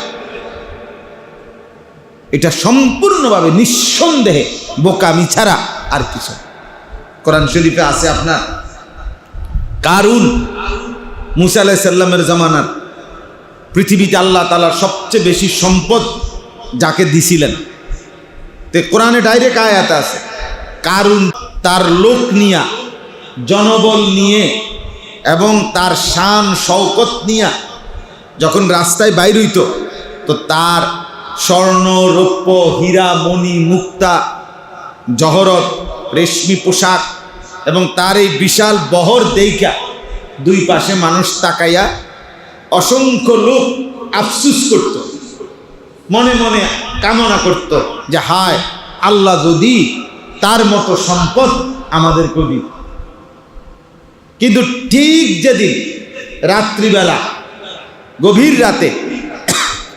এটা সম্পূর্ণভাবে নিঃসন্দেহে বোকামি ছাড়া আর কিছু। কোরআন শরীফে আছে আপনার কারুন, মুসা আলাইহিস সালামের জামানার পৃথিবীতে আল্লাহ তাআলার সবচেয়ে বেশি সম্পদ যাকে দিছিলেন, তে কোরআনে ডাইরেক্ট আয়াত আছে, কারুন তার লোক নিয়া, জনবল নিয়ে এবং তার শান শওকত নিয়া যখন রাস্তায় বাইর হইত, তো তার স্বর্ণ, রৌপ্য, হীরা, মণি, মুক্তা, জহরত, রেশমি পোশাক এবং তার এই বিশাল বহর দেইখা দুই পাশে মানুষ তাকাইয়া অসংখ্য লোক আফসুস করত, মনে মনে কামনা করত যে হায় আল্লাহ যদি তার মতো সম্পদ আমাদেরকে দিত। কিন্তু ঠিক যেদিন রাত্রিবেলা গভীর রাতে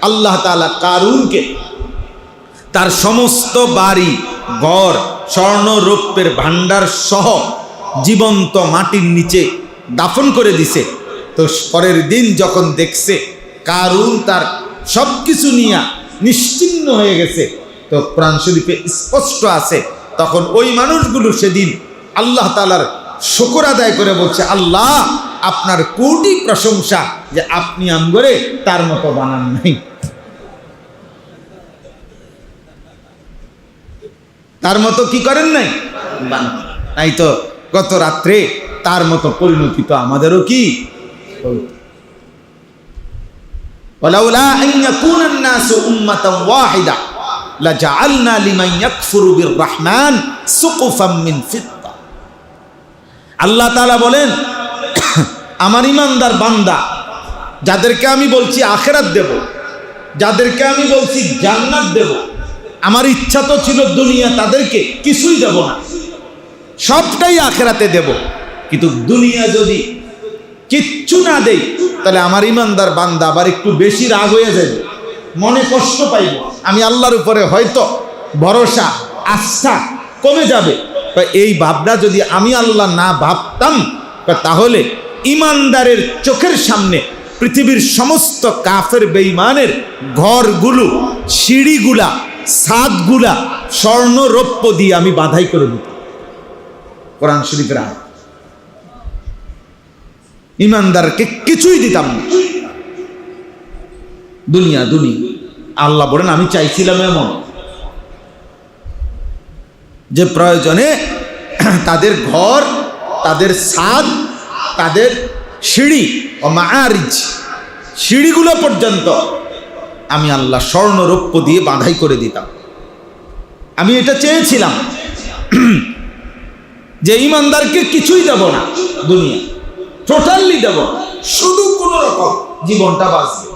আল্লাহ তাআলা কারুনকে তার সমস্ত বাড়ি ঘর, স্বর্ণ রৌপ্যের ভান্ডার সহ জীবন্ত মাটির নিচে দাফন করে দিছে, তো পরের দিন যখন দেখছে কারুন তার সব কিছু নিয়ে নিশ্চিহ্ন হয়ে গেছে, তো কোরআন শরীফে স্পষ্ট আছে, তখন ওই মানুষগুলো সেদিন আল্লাহ তাআলার শুকর আদায় করে বলছে, আল্লাহ আপনার কোটি প্রশংসা যে আপনি আমগরে তার মতো বানান নাই, তার মতো কি করেন নাই, বানান নাই। তো গত রাত্রে তার মতো পরিণতি তো আমাদেরও কি ওয়ালাউলা আন ইয়াকুনা আন-নাসু উম্মাতান ওয়াহিদা লাজআলনা লিমান ইয়াকফুরু বির-রাহমান সুকুফাম মিন ফিদ্দা। আল্লাহ তাআলা বলেন, আমার ইমানদার বান্দা যাদেরকে আমি বলছি আখিরাত দেব, যাদেরকে আমি বলছি জান্নাত দেব, আমার ইচ্ছা তো ছিল দুনিয়া তাদেরকে কিছুই দেব না, সবটাই আখিরাতে দেব। কিন্তু দুনিয়া যদি কিচ্ছু না দেই, তাহলে আমার ইমানদার বান্দা আবার একটু বেশি রাগ হয়ে যাবে, মনে কষ্ট পাইব, আমি আল্লাহর উপরে হয়তো ভরসা আস্থা কমে যাবে। এই ভাবনা যদি আমি আল্লাহ না ভাবতাম, তাহলে ইমানদারের চোখের সামনে পৃথিবীর সমস্ত কাফের বেঈমানের ঘরগুলো, সিঁড়িগুলা, ছাদগুলা স্বর্ণ রৌপ্য দিয়ে আমি বাধাই করে দিতাম। কোরআন শরীফের আয়াত। ইমানদারকে কিছুই দিতাম না। দুনিয়া দুনিয়া। আল্লাহ বলেন আমি চাইছিলাম এমন যে প্রয়োজনে তাদের ঘর, তাদের ছাদ, তাদের সিঁড়ি ও মাআরিজ, সিঁড়িগুলো পর্যন্ত আমি আল্লাহ স্বর্ণ রৌপ্য দিয়ে বাঁধাই করে দিতাম। আমি এটা চেয়েছিলাম যে ইমানদারকে কিছুই দেব না, দুনিয়া টোটালি দেব, শুধু কোন রকম জীবনটা বাঁচবে,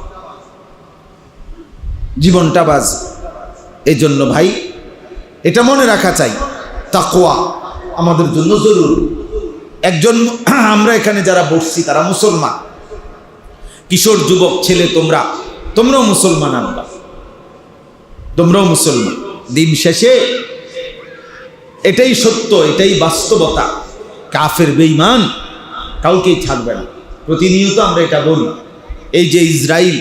জীবনটা বাঁচবে। এই জন্য ভাই এটা মনে রাখা চাই, তাকওয়া আমাদের জন্য জরুরি। একজন আমরা এখানে যারা বসছি তারা মুসলমান, কিশোর যুবক ছেলে, তোমরাও মুসলমান, আল্লাহ তোমরাও মুসলমান। দিন শেষে এটাই সত্য, এটাই বাস্তবতা, কাফের বেঈমান কাউকেই ছাড়বে না। প্রতিনিয়ত আমরা এটা বলি। এই যে ইসরায়েল,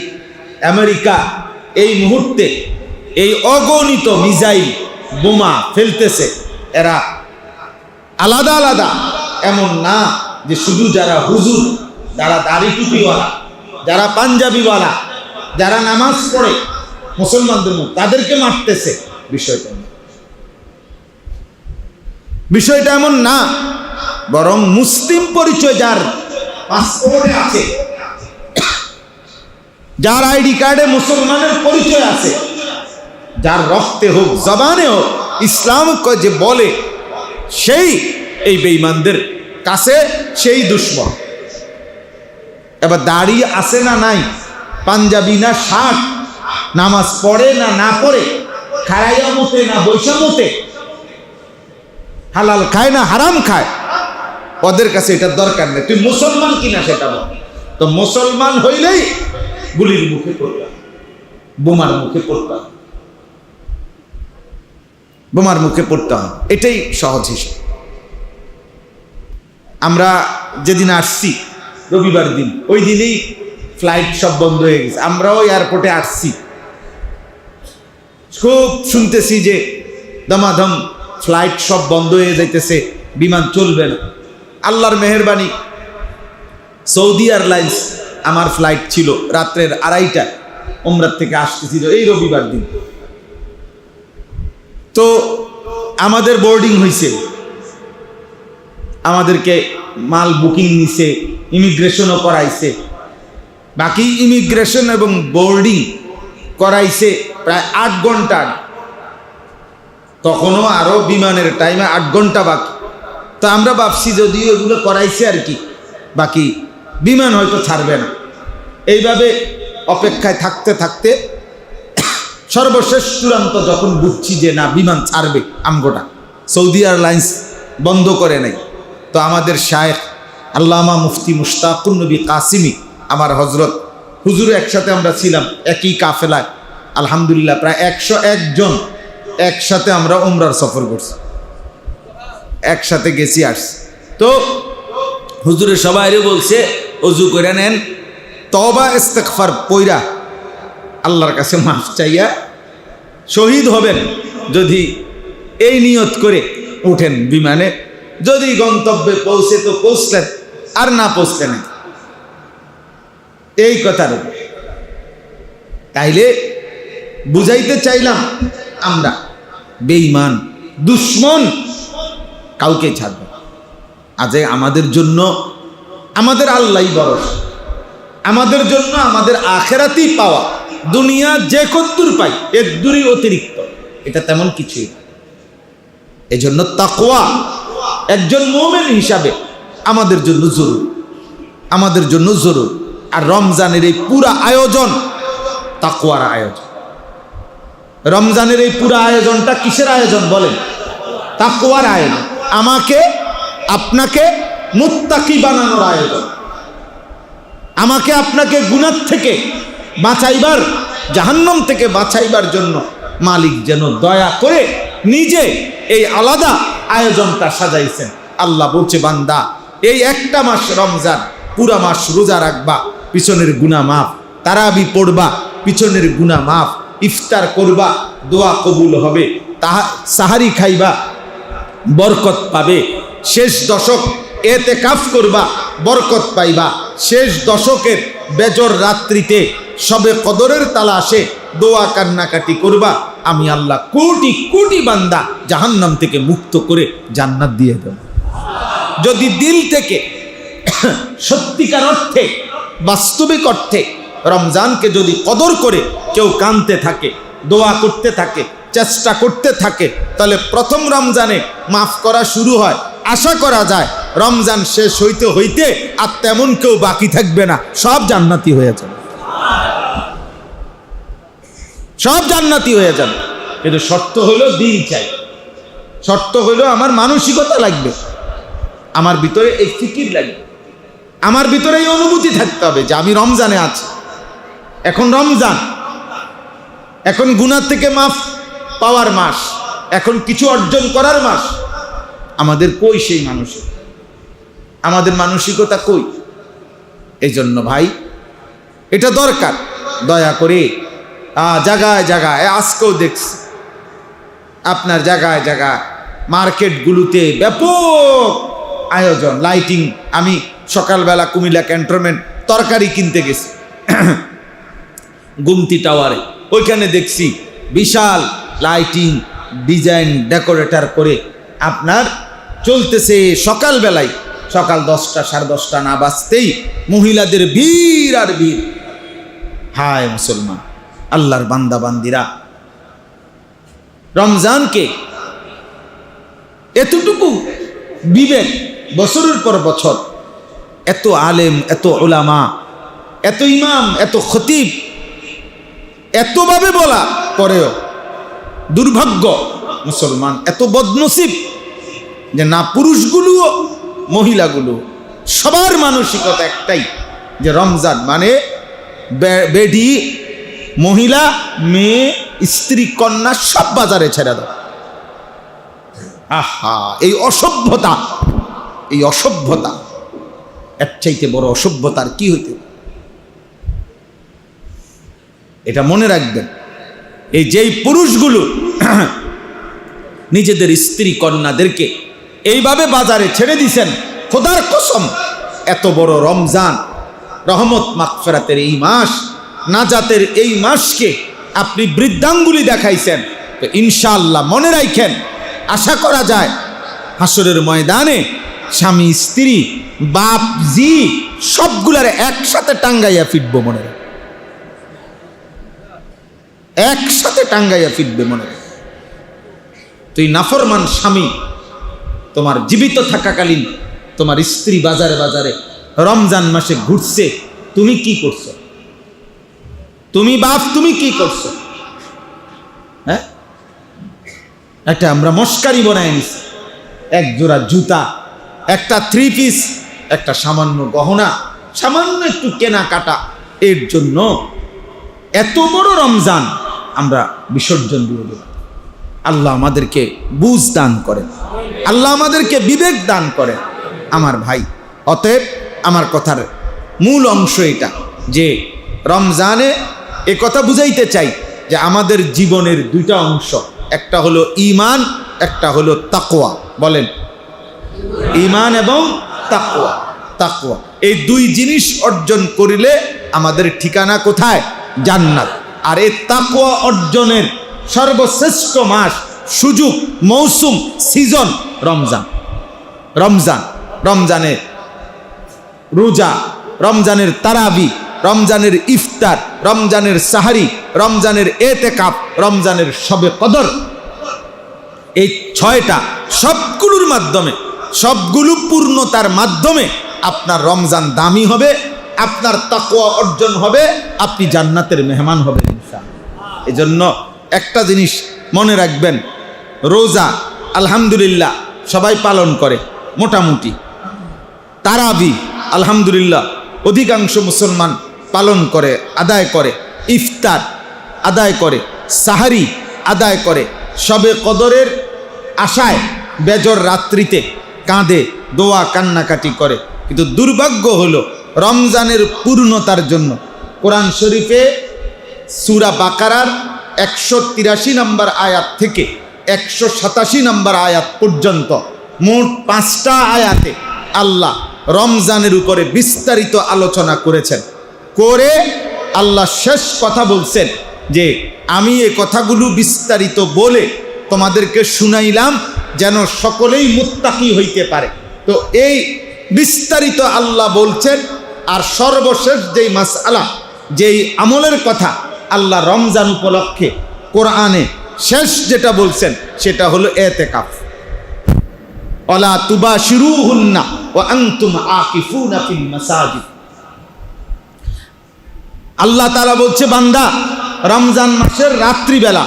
আমেরিকা এই মুহূর্তে এই অগণিত মিসাইল বোমা ফেলতেছে, এরা আলাদা আলাদা এমন না যে শুধু যারা হুজুর, যারা দাড়ি টুপিওয়ালা, যারা পাঞ্জাবিওয়ালা, যারা নামাজ পড়ে মুসলমানদের মধ্যে তাদেরকে মারতেছে। বিষয়টা এমন না, বরং মুসলিম পরিচয় যার পাসপোর্টে আছে, যার আইডি কার্ডে মুসলমানের পরিচয় আছে, যার রক্তে হোক জবানে হোক ইসলাম যে বলে, সেই এই বেঈমানদের কাছে সেই দুশমন। এবার দাড়ি আছে না নাই, পাঞ্জাবি না শার্ট, নামাজ পড়ে না না পড়ে, খাড়াইয়া মতে না বৈশা মতে, হালাল খায় না হারাম খায়, ওদের কাছে এটার দরকার নেই। তুই মুসলমান কিনা সেটা বল। তো মুসলমান হইলেই গুলির মুখে পড়তাম, বোমার মুখে পড়তাম, বোমার মুখে পড়তাম। এটাই সহজ হিসাব। আমরা যেদিন আসছি রবিবার দিন, ওই দিনেই ফ্লাইট সব বন্ধ হয়ে গেছে। আমরাও এয়ারপোর্টে আসছি, খুব শুনতেছি যে দমাদম ফ্লাইট সব বন্ধ হয়ে যাইতেছে, বিমান চলবে না। আল্লাহর মেহেরবানি, সৌদি এয়ারলাইন্স, আমার ফ্লাইট ছিল রাত্রের 2:30টায়, উমরার থেকে আসতেছিল এই রবিবার দিন। তো আমাদের বোর্ডিং হয়েছে, আমাদেরকে মাল বুকিং নিছে, ইমিগ্রেশনও করাইছে, বাকি ইমিগ্রেশন এবং বোর্ডিং করাইছে প্রায় 8 ঘন্টা। তখনও আরো বিমানের টাইমে 8 ঘন্টা বাকি। তো আমরা ভাবছি যদিও এগুলো করাইছে আর কি, বাকি বিমান হয়তো ছাড়বে না। এইভাবে অপেক্ষায় থাকতে থাকতে সর্বশেষ চূড়ান্ত যখন বুঝছি যে না বিমান ছাড়বে, আমগোটা সৌদি এয়ারলাইন্স বন্ধ করে নাই, তো আমাদের শায়েখ আল্লামা মুফতি মুশতাকুন নবী কাসিমি, আমার হজরত হুজুর, একসাথে আমরা ছিলাম একই কাফেলায়। আলহামদুলিল্লাহ প্রায় 101 জন একসাথে আমরা উমরার সফর করছি, একসাথে গেছি আসছি। তো হুজুরের সবাইরে বলছে ওযু করে নেন, তওবা ইস্তিগফার পয়রা আল্লাহর কাছে মাফ চাইয়া শহীদ হবেন যদি এই নিয়ত করে উঠেন বিমানে। যদি গন্তব্যে পৌঁছে তো পৌঁছলেন, আর না পৌঁছলেন না, এই কথার। তাইলে বুঝাইতে চাইলাম আমরা বেঈমান দুশমন কাউকে ছাড়বে। আজ আমাদের জন্য আমাদের আল্লাহই ভরসা, আমাদের জন্য আমাদের আখেরাতেই পাওয়া। দুনিয়া যে কদ্দুর পাই এর দূরই অতিরিক্ত, এটা তেমন কিছুই না। এজন্য তাকওয়া একজন মুমিন হিসাবে আমাদের জন্য জরুরি, আমাদের জন্য জরুরি। আর রমজানের এই পুরা আয়োজন তাকওয়ার আয়োজন। রমজানের এই পুরা আয়োজনটা কিসের আয়োজন বলেন? তাকওয়ার আয়োজন। আমাকে আপনাকে মুত্তাকি বানানোর আয়োজন। আমাকে আপনাকে গুনাহ থেকে বাঁচাইবার, জাহান্নাম থেকে বাঁচাইবার জন্য মালিক যেন দয়া করে নিজে এই আলাদা আয়োজনটা সাজাইছেন। আল্লাহ বলছে, বান্দা এই একটা মাস রমজান, পুরা মাস রোজা রাখবা, পিছনের গুনাহ মাফ, তারাবি পড়বা, পিছনের গুনাহ মাফ, ইফতার করবা, দোয়া কবুল হবে, সাহারি খাইবা, বরকত পাবে, শেষ দশক এতেকাফ করবা, বরকত পাইবা। শেষ দশকের বেজর রাত্রিতে সবে কদরের তালাশে দোয়া কান্নাকাটি করবা, আমি আল্লাহ কোটি কোটি বান্দা জাহান্নাম থেকে মুক্ত করে জান্নাত দিয়ে দেব। যদি দিল থেকে সত্যিকার অর্থে বাস্তবিক অর্থে রমজানকে যদি কদর করে কেউ কাঁদতে থাকে, দোয়া করতে থাকে, চেষ্টা করতে থাকে, তাহলে প্রথম রমজানে মাফ করা শুরু হয়। আশা করা যায় রমজান শেষ হইতে হইতে আর তেমন কেউ বাকি থাকবে না, সব জান্নাতি হয়ে যাবে, সব জান্নাতি হয়ে যাবে। কিন্তু শর্ত হলো দিন চাই, শর্ত হলো আমার মানসিকতা লাগবে, আমার ভিতরে এই ফিকির লাগবে, আমার ভিতরে এই অনুভূতি থাকতে হবে যে আমি রমজানে আছি। এখন রমজান, এখন গুনাহ থেকে মাফ পাওয়ার মাস, এখন কিছু অর্জন করার মাস। আমাদের কই সেই মানুষের, আমাদের মানসিকতা কই? এই জন্য ভাই এটা দরকার, দয়া করে জায়গায় জায়গায়, আজকেও দেখছি আপনার জায়গায় জায়গায় মার্কেটগুলোতে ব্যাপক আয়োজন, লাইটিং। আমি সকালবেলা কুমিল্লা ক্যান্টনমেন্ট তরকারি কিনতে গেছি, গুমতি টাওয়ারে, ওইখানে দেখছি বিশাল লাইটিং ডিজাইন ডেকোরেটর করে আপনার চলতেছে। সকালবেলায়, সকাল 10টা 10:30 না বাজতেই মহিলাদের ভিড় আর ভিড়। হায় মুসলমান, আল্লাহর বান্দা বান্দিরা, রমজানকে এতটুকু বিবেক বছরের পর বছর, এত আলেম, এত উলামা, এত ইমাম, এত খতিব এতভাবে বলা পরেও দুর্ভাগ্য মুসলমান এত বদনসিব যে না পুরুষগুলো মহিলাগুলো সবার মানসিকতা একটাই যে রমজান মানে বেডি, মহিলা, মেয়ে, স্ত্রী, কন্যা সব বাজারে ছেড়ে দাও। আহা, এই অসভ্যতা, এই অসভ্যতা, এর চাইতে বড় অসভ্যতার কি হইতে? এটা মনে রাখবেন, এই যেই পুরুষগুলো নিজেদের স্ত্রী কন্যাদেরকে এইভাবে বাজারে ছেড়ে দিছেন, খোদার কসম এত বড় রমজান, রহমত মাগফিরাতের এই মাস, নাজাতের এই মাসকে আপনি বৃদ্ধাঙ্গুলি দেখাইছেন। তো ইনশাআল্লাহ মনে রাখেন, আশা করা যায় হাসরের ময়দানে স্বামী স্ত্রী বাপ জি সবগুলার একসাথে টাঙ্গাইয়া ফিরবো, মনে রাখ, একসাথে টাঙ্গাইয়া ফিরবে। মনে রাখ, তুই নাফরমান স্বামী, তোমার জীবিত থাকাকালীন তোমার স্ত্রী বাজারে বাজারে রমজান মাসে ঘুরছে, তুমি কি করছো? তুমি বাপ তুমি কি করছো? হ্যাঁ, একটা আমরা মস্কারি বানায় নিছি, এক জোড়া জুতা, একটা 3 পিস, একটা সামান্য গহনা, সামান্য একটু কেনাকাটা, এর জন্য এত বড় রমজান আমরা বিসর্জন দিয়ে দেব। আল্লাহ আমাদেরকে বুঝ দান করেন, আল্লাহ আমাদেরকে বিবেক দান করেন আমার ভাই। অতএব আমার কথার মূল অংশ এটা যে রমজানে এ কথা বুঝাইতে চাই যে আমাদের জীবনের দুইটা অংশ, একটা হলো ঈমান, একটা হলো তাকওয়া। বলেন, ঈমান এবং তাকওয়া। তাকওয়া এই দুই জিনিস অর্জন করিলে আমাদের ঠিকানা কোথায়? জান্নাত। আর এই তাকওয়া অর্জনের সর্বশ্রেষ্ঠ মাস, সুযোগ, মৌসুম, সিজন রমজান। রমজান, রমজানের রোজা, রমজানের তারাবি, রমজানের ইফতার, রমজানের সাহারি, রমজানের এতেকাফ, রমজানের শবে কদর, এই 6টা সবগুলোর মাধ্যমে, সবগুলো পূর্ণতার মাধ্যমে আপনার রমজান দামি হবে, আপনার তাকওয়া অর্জন হবে, আপনি জান্নাতের মেহমান হবেন ইনশাআল্লাহ। এজন্য একটা জিনিস মনে রাখবেন, রোজা আলহামদুলিল্লাহ সবাই পালন করে মোটামুটি, তারাবি আলহামদুলিল্লাহ অধিকাংশ মুসলমান পালন করে, আদায় করে, ইফতার আদায় করে, সাহারি আদায় করে, শবে কদরের আশায় বেজর রাত্রিতে কাঁদে, দোয়া কান্নাকাটি করে। কিন্তু দুর্ভাগ্য হলো রমজানের পূর্ণতার জন্য কোরআন শরীফে সূরা বাকারার 183 নম্বর আয়াত থেকে 187 নম্বর আয়াত পর্যন্ত মোট 5টা আয়াতে আল্লাহ রমজানের উপরে বিস্তারিত আলোচনা করেছেন, করে আল্লাহ শেষ কথা বলছেন যে আমি এই কথাগুলো বিস্তারিত বলে তোমাদেরকে শুনাইলাম যেন সকলেই মুত্তাকি হইতে পারে। তো এই বিস্তারিত আল্লাহ বলছেন। আর সর্বশেষ যেই মাসআলা, যেই আমলের কথা আল্লাহ রমজান উপলক্ষে কোরআনে শেষ যেটা বলছেন সেটা হলো ইতিকাফ। ওয়ালা তুবাশিরুহুন্না ওয়া আনতুম আকিফুনা ফিল মাসাজিদ। আল্লাহ তাআলা বলছে, বান্দা রমজান মাসের রাত্রিবেলা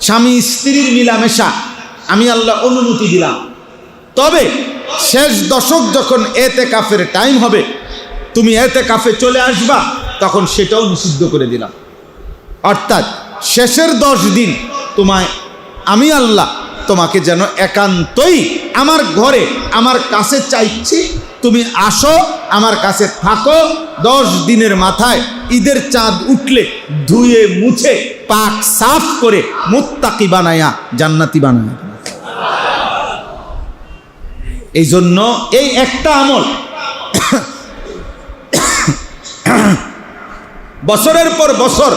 স্বামী স্ত্রীর মিলামেশা আমি আল্লাহ অনুমতি দিলাম, তবে শেষ দশক যখন ইতিকাফের টাইম হবে তুমি ইতিকাফে চলে আসবা, তখন সেটাও নিষিদ্ধ করে দিলাম। অর্থাৎ শেষের 10 দিন তোমায় আমি আল্লাহ তোমাকে যেন একান্তই আমার ঘরে আমার কাছে চাইছি, তুমি আসো আমার কাছে থাকো। 10 দিনের মাথায় ঈদের চাঁদ উঠলে ধুয়ে মুছে পাক সাফ করে মুত্তাকি বানায়া জান্নাতি বানায়া। এই জন্য এই একটা আমল বছরের পর বছর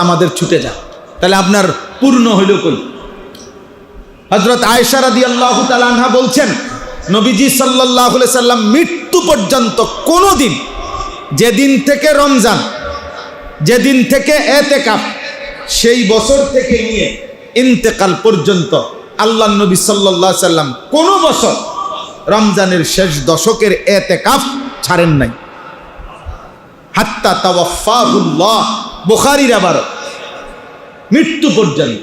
আমাদের ছুটে যায়, তাহলে আপনার পূর্ণ হইল কই? হযরত আয়েশা রাদিয়াল্লাহু তাআলা আনহা বলছেন, নবীজি সাল্লাল্লাহু আলাইহি সাল্লাম মৃত্যু পর্যন্ত কোনো দিন, যেদিন থেকে রমজান, যেদিন থেকে ইতিকাফ, সেই বছর থেকে নিয়ে ইন্তেকাল পর্যন্ত আল্লাহর নবী সাল্লাল্লাহু আলাইহি সাল্লাম কোনো বছর রমজানের শেষ দশকের ইতিকাফ ছাড়েন নাই। হাত্তা তাওয়াফাহুল্লাহ, বুখারীর আবার মৃত্যু পর্যন্ত।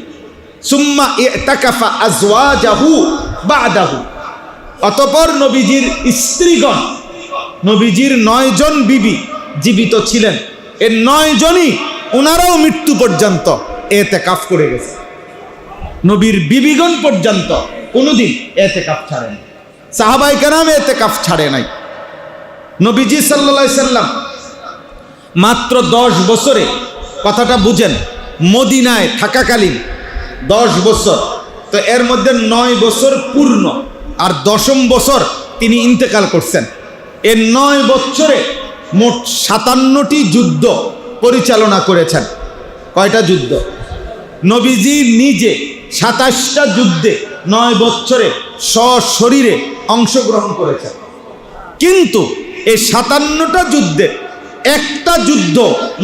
সুম্মা ইতাকাফা আজওয়াজাহু বাদাহু, অতঃপর নবীজির স্ত্রীগণ, নবীজির 9 জন বিবি জীবিত ছিলেন, এর 9 জনই ওনারাও মৃত্যু পর্যন্ত ইতিকাফ করে গেছে। নবীর বিবিগণ পর্যন্ত কোনোদিন ইতিকাফ ছাড়েন, সাহাবায়ে কেরাম ইতিকাফ ছাড়ে নাই। নবীজি সাল্লাল্লাহু আলাইহি সাল্লাম মাত্র 10 বছরে, কথাটা বুঝেন, মদিনায় থাকাকালীন 10 বছর, তো এর মধ্যে 9 বছর পূর্ণ আর 10ম বছর তিনি ইন্তেকাল করছেন। এর 9 বছরে মোট 57টি যুদ্ধ পরিচালনা করেছেন। কয়টা যুদ্ধ? নবীজি নিজে 27টা যুদ্ধে 9 বছরে সশরীরে অংশগ্রহণ করেছেন। কিন্তু এই 57টা যুদ্ধে একটা যুদ্ধ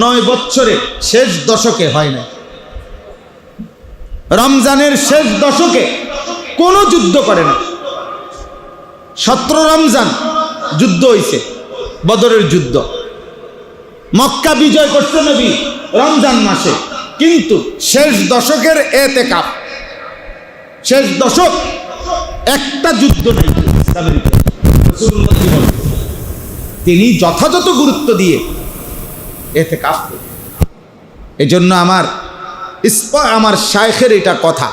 9 বছরে শেষ দশকে হয় না। রমজানের শেষ দশকে কোনো যুদ্ধ করে না। 17 রমজান যুদ্ধ হয়েছে, বদরের যুদ্ধ। মক্কা বিজয় করতে নবী রমজান মাসে, কিন্তু শেষ দশকের ইতিকাফ, শেষ দশক একটা যুদ্ধ নেই ইসলামের ইতিহাসে। তিনি যথাযথ গুরুত্ব দিয়ে ইতিকাফ করেন। এজন্য আমার শায়েখের এটা কথা,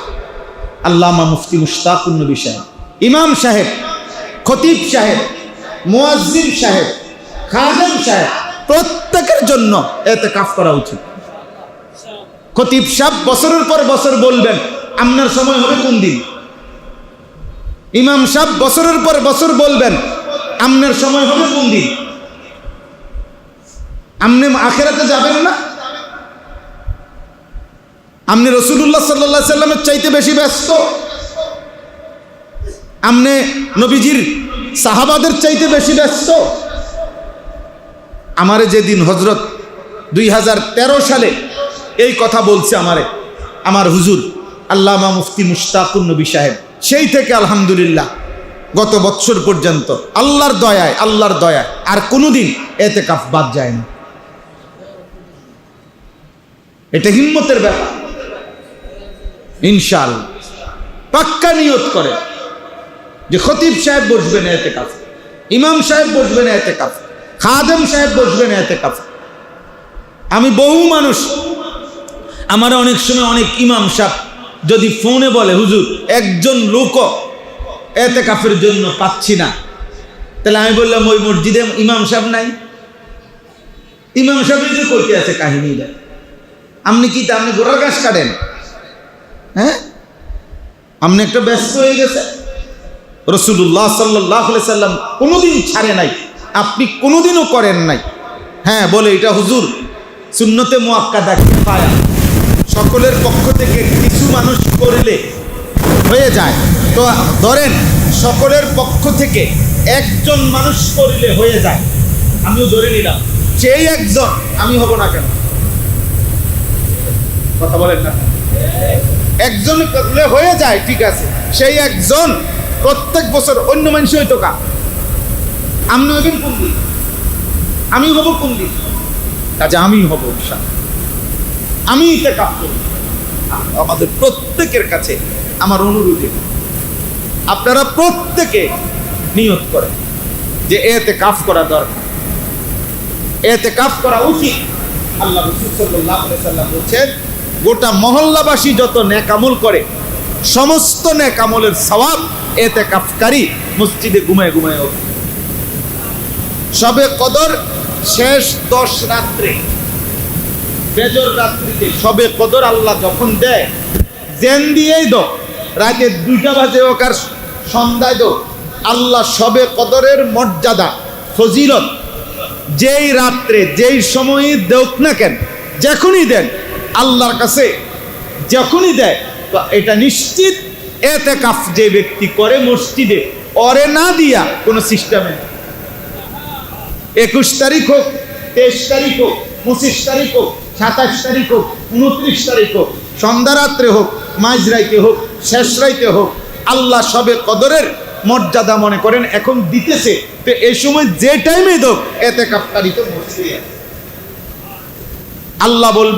আল্লামা মুফতি মুশতাকুন নবী সাহেব, ইমাম সাহেব, খতিব সাহেব, মুয়াজ্জিন সাহেব, খাদেম সাহেব, প্রত্যেকের জন্য ইতিকাফ করা উচিত। খতিব সাহেব বছরের পর বছর বলবেন আপনার সময় হবে কোন দিন। ইমাম সাহেব বছরের পর বছর বলবেন আপনার সময় হবে কোন দিন। আপনি আখিরাতে যাবেন না? আপনি রাসূলুল্লাহ সাল্লাল্লাহু আলাইহি সাল্লামের চাইতে বেশি ব্যস্ত? আপনি নবীজির সাহাবাদের চাইতে বেশি ব্যস্ত? আমারে যেদিন হযরত 2013 সালে এই কথা বলছে আমার হুজুর আল্লামা মুফতি মুশতাকুন নবী সাহেব, সেই থেকে আলহামদুলিল্লাহ গত বছর পর্যন্ত আল্লাহর দয়ায় আর কোনোদিন ইতিকাফ বাদ যায় না। এটা হিম্মতের ব্যাপার। ইনশাআল্লাহ পাক্কা নিয়ত করে যে খতিব সাহেব বসবেন ইতিকাফ, ইমাম সাহেব বসবেন ইতিকাফ, খাদেম সাহেব বসবেন ইতিকাফ। আমি বহু মানুষ, আমার অনেক সময় অনেক ইমাম সাহেব যদি ফোনে বলে হুজুর একজন লোক ইতিকাফের জন্য পাচ্ছি না, তাহলে আমি বললাম ওই মসজিদে ইমাম সাহেব নাই। ইমাম সাহেব যে করতে আছে কাহিনী, আপনি কি আপনি গোড়ার গাছ কাটেন? হ্যাঁ, আপনি একটা ব্যস্ত হয়ে গেছে। রাসূলুল্লাহ সাল্লাল্লাহু আলাইহি সাল্লাম কোনোদিন ছাড়ে নাই, আপনি কোনোদিনও করেন নাই। হ্যাঁ বলে এটা হুজুর সুন্নতে মুআক্কাদা কিফায়া, সকলের পক্ষ থেকে কিছু মানুষ করলে হয়ে যায়। তো ধরেন সকলের পক্ষ থেকে একজন মানুষ করলে হয়ে যায়, আমিও ধরে নিলাম সেই একজন আমি হব না কেন? কথা বলেন না, একজন করলে হয়ে যায়, ঠিক আছে, সেই একজন প্রত্যেক বছর অন্য মানুষ হইতো কা, আপনি হবেন কোন দিন, আমি হব কোন দিন, কাজে আমি হব, আমি ইতিকাফ করব। আমাদের প্রত্যেকের কাছে আমার অনুরোধ, আপনারা প্রত্যেকে নিয়ত করেন যে ইতিকাফ করা দরকার, ইতিকাফ করা উচিত। আল্লাহ রাসূল সাল্লাল্লাহু আলাইহি সাল্লাম বলেছেন, গোটা মহল্লাবাসী যত নেক আমল করে সমস্ত নেক আমলের সওয়াব ইতিকাফকারী মসজিদে ঘুমায় ঘুমায় হবে। শবে কদর শেষ 10 রাত্রে, বেজর রাত্রিতে শবে কদর আল্লাহ যখন দেয়, জেন দিয়েই দো, রাতে 2টা বাজে হোক আর সন্ধ্যায় দো, আল্লাহ শবে কদরের মর্যাদা ফজিলত যেই রাত্রে যেই সময়ে দেখ না কেন, যখনই দেন আল্লাহর কাছে যখনই দেয়, তো এটা নিশ্চিত ইতিকাফ যে ব্যক্তি করে মসজিদে ওরে না দিয়া কোনো সিস্টেমে 21 তারিখ হোক, 23 তারিখ হোক, 25 তারিখ হোক, 27 তারিখ হোক, 29 তারিখ হোক, সন্ধ্যা রাত্রে হোক, মাঝরাইতে হোক, শেষ রাইতে হোক, আল্লাহ শবে কদরের মর্যাদা মনে করেন এখন দিতেছে, তো এই সময় যে টাইমে হোক ইতিকাফকারী তো মসজিদে। আল্লাহ বল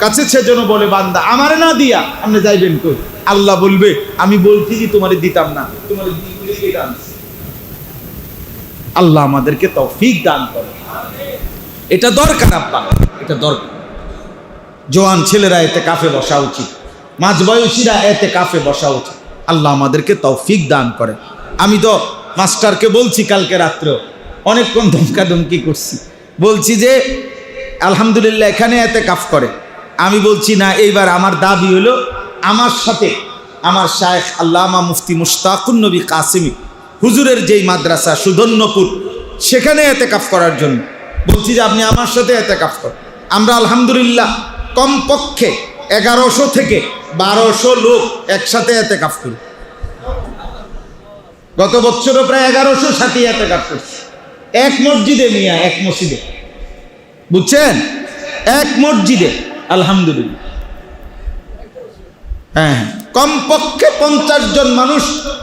কাছে সেজন্য বলে, বান্দা আমারে না দিয়া আপনি যাইবেন কই? আল্লাহ বলবে, আমি বলছি যে তোমারে দিতাম না, তোমারে দিয়ে দান। আল্লাহ আমাদেরকে তৌফিক দান করে, এটা দরকার আব্বা, এটা দরকার। জওয়ান ছেলেরা ইতিকাফে বসা উচিত, মাঝবয়সীরা ইতিকাফে বসা উচিত। আল্লাহ আমাদেরকে তৌফিক দান করে। আমি তো মাস্টারকে বলছি কালকে রাত্রেও, অনেকক্ষণ ধমকাধমকি করছি, বলছি যে আলহামদুলিল্লাহ এখানে ইতিকাফ করে। আমি বলছি না, এইবার আমার দাবি হলো আমার সাথে আমার শায়েখ আল্লামা মুফতি মুশতাকুন নবী কাসেমি হুজুরের যেই মাদ্রাসা সুধন্যপুর, সেখানে ইতিকাফ করার জন্য বলছি যে আপনি আমার সাথে ইতিকাফ করেন। আমরা আলহামদুলিল্লাহ কমপক্ষে 1100 থেকে 1200 লোক একসাথে ইতিকাফ করি। গত বছরও প্রায় 1100 সাথে ইতিকাফ করছি, এক মসজিদে মিয়া, এক মসজিদে, বুঝছেন, এক মসজিদে আলহামদুলিল্লাহ। হ্যাঁ, কমপক্ষে 50 জন মানুষ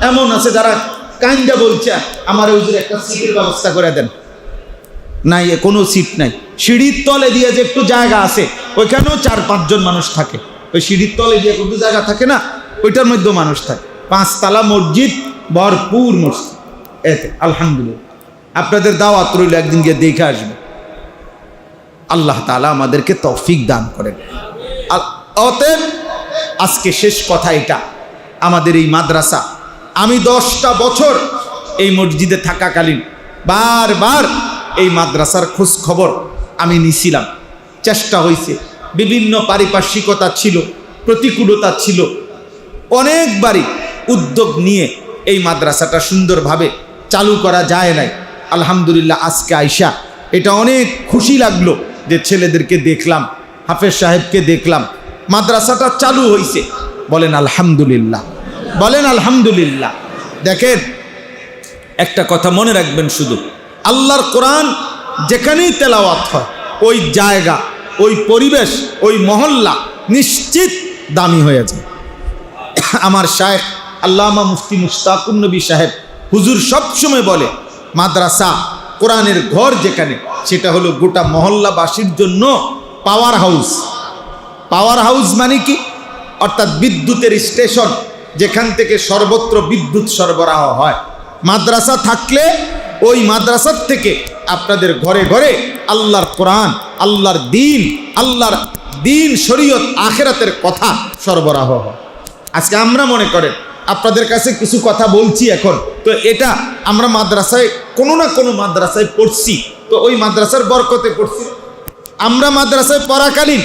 এমন আছে যারা কাইন্দা বলছে, আমার হুজুর একটা সিটের ব্যবস্থা করে দেন। নাই, কোনো সিট নাই, সিঁড়ির তলে দিয়ে যে একটু জায়গা আছে ওইখানেও 4-5 জন মানুষ থাকে, ওই সিঁড়ির তলে দিয়ে একটু জায়গা থাকে না, ওইটার মধ্যেও মানুষ থাকে। 5 তলা মসজিদ, ভরপুর মসজিদ, এতে আলহামদুলিল্লাহ। আপনাদের দাওয়াত রইল, একদিন গিয়ে দেখে আসবে। আল্লাহ তাআলা আমাদেরকে তৌফিক দান করেন। অতএব আজকে শেষ কথা এটা, আমাদের এই মাদ্রাসা, আমি 10টা বছর এই মসজিদে থাকাকালীন বারবার এই মাদ্রাসার খোঁজ খবর আমি নিছিলাম, চেষ্টা হয়েছে, বিভিন্ন পারিপার্শ্বিকতা ছিল, প্রতিকূলতা ছিল, অনেকবারই উদ্যোগ নিয়ে এই মাদ্রাসাটা সুন্দরভাবে চালু করা যায় নাই। আলহামদুলিল্লাহ আজকে আইসা এটা অনেক খুশি লাগলো যে ছেলেদেরকে দেখলাম, হাফেজ সাহেবকে দেখলাম, মাদ্রাসাটা চালু হয়েছে। বলেন আলহামদুলিল্লাহ, বলেন আলহামদুলিল্লাহ। দেখেন একটা কথা মনে রাখবেন, শুধু আল্লাহর কোরআন যেখানেই তেলাওয়াত হয় ওই জায়গা, ওই পরিবেশ, ওই মহল্লা নিশ্চিত দামি হয়ে যায়। আমার শায়েখ আল্লামা মুফতি মুশতাকুন নবী সাহেব হুজুর সবসময় বলে, মাদ্রাসা কোরআনের ঘর যেখানে, সেটা হলো গোটা মহল্লাবাসীর জন্য পাওয়ার হাউস। পাওয়ার হাউস মানে কি? অর্থাৎ বিদ্যুতের স্টেশন, যেখান থেকে সর্বত্র বিদ্যুৎ সরবরাহ হয়। মাদ্রাসা থাকলে ওই মাদ্রাসার থেকে আপনাদের ঘরে ঘরে আল্লাহর কোরআন, আল্লাহর দিন শরীয়ত আখিরাতের কথা সরবরাহ হয়। আজকে আমরা মনে করেন আপনাদের কাছে কিছু কথা বলছি এখন, তো এটা আমরা মাদ্রাসায় কোনো না কোনো মাদ্রাসায় পড়ছি, তো ওই মাদ্রাসার বরকতে পড়ছি। আমরা মাদ্রাসায় পড়াকালীন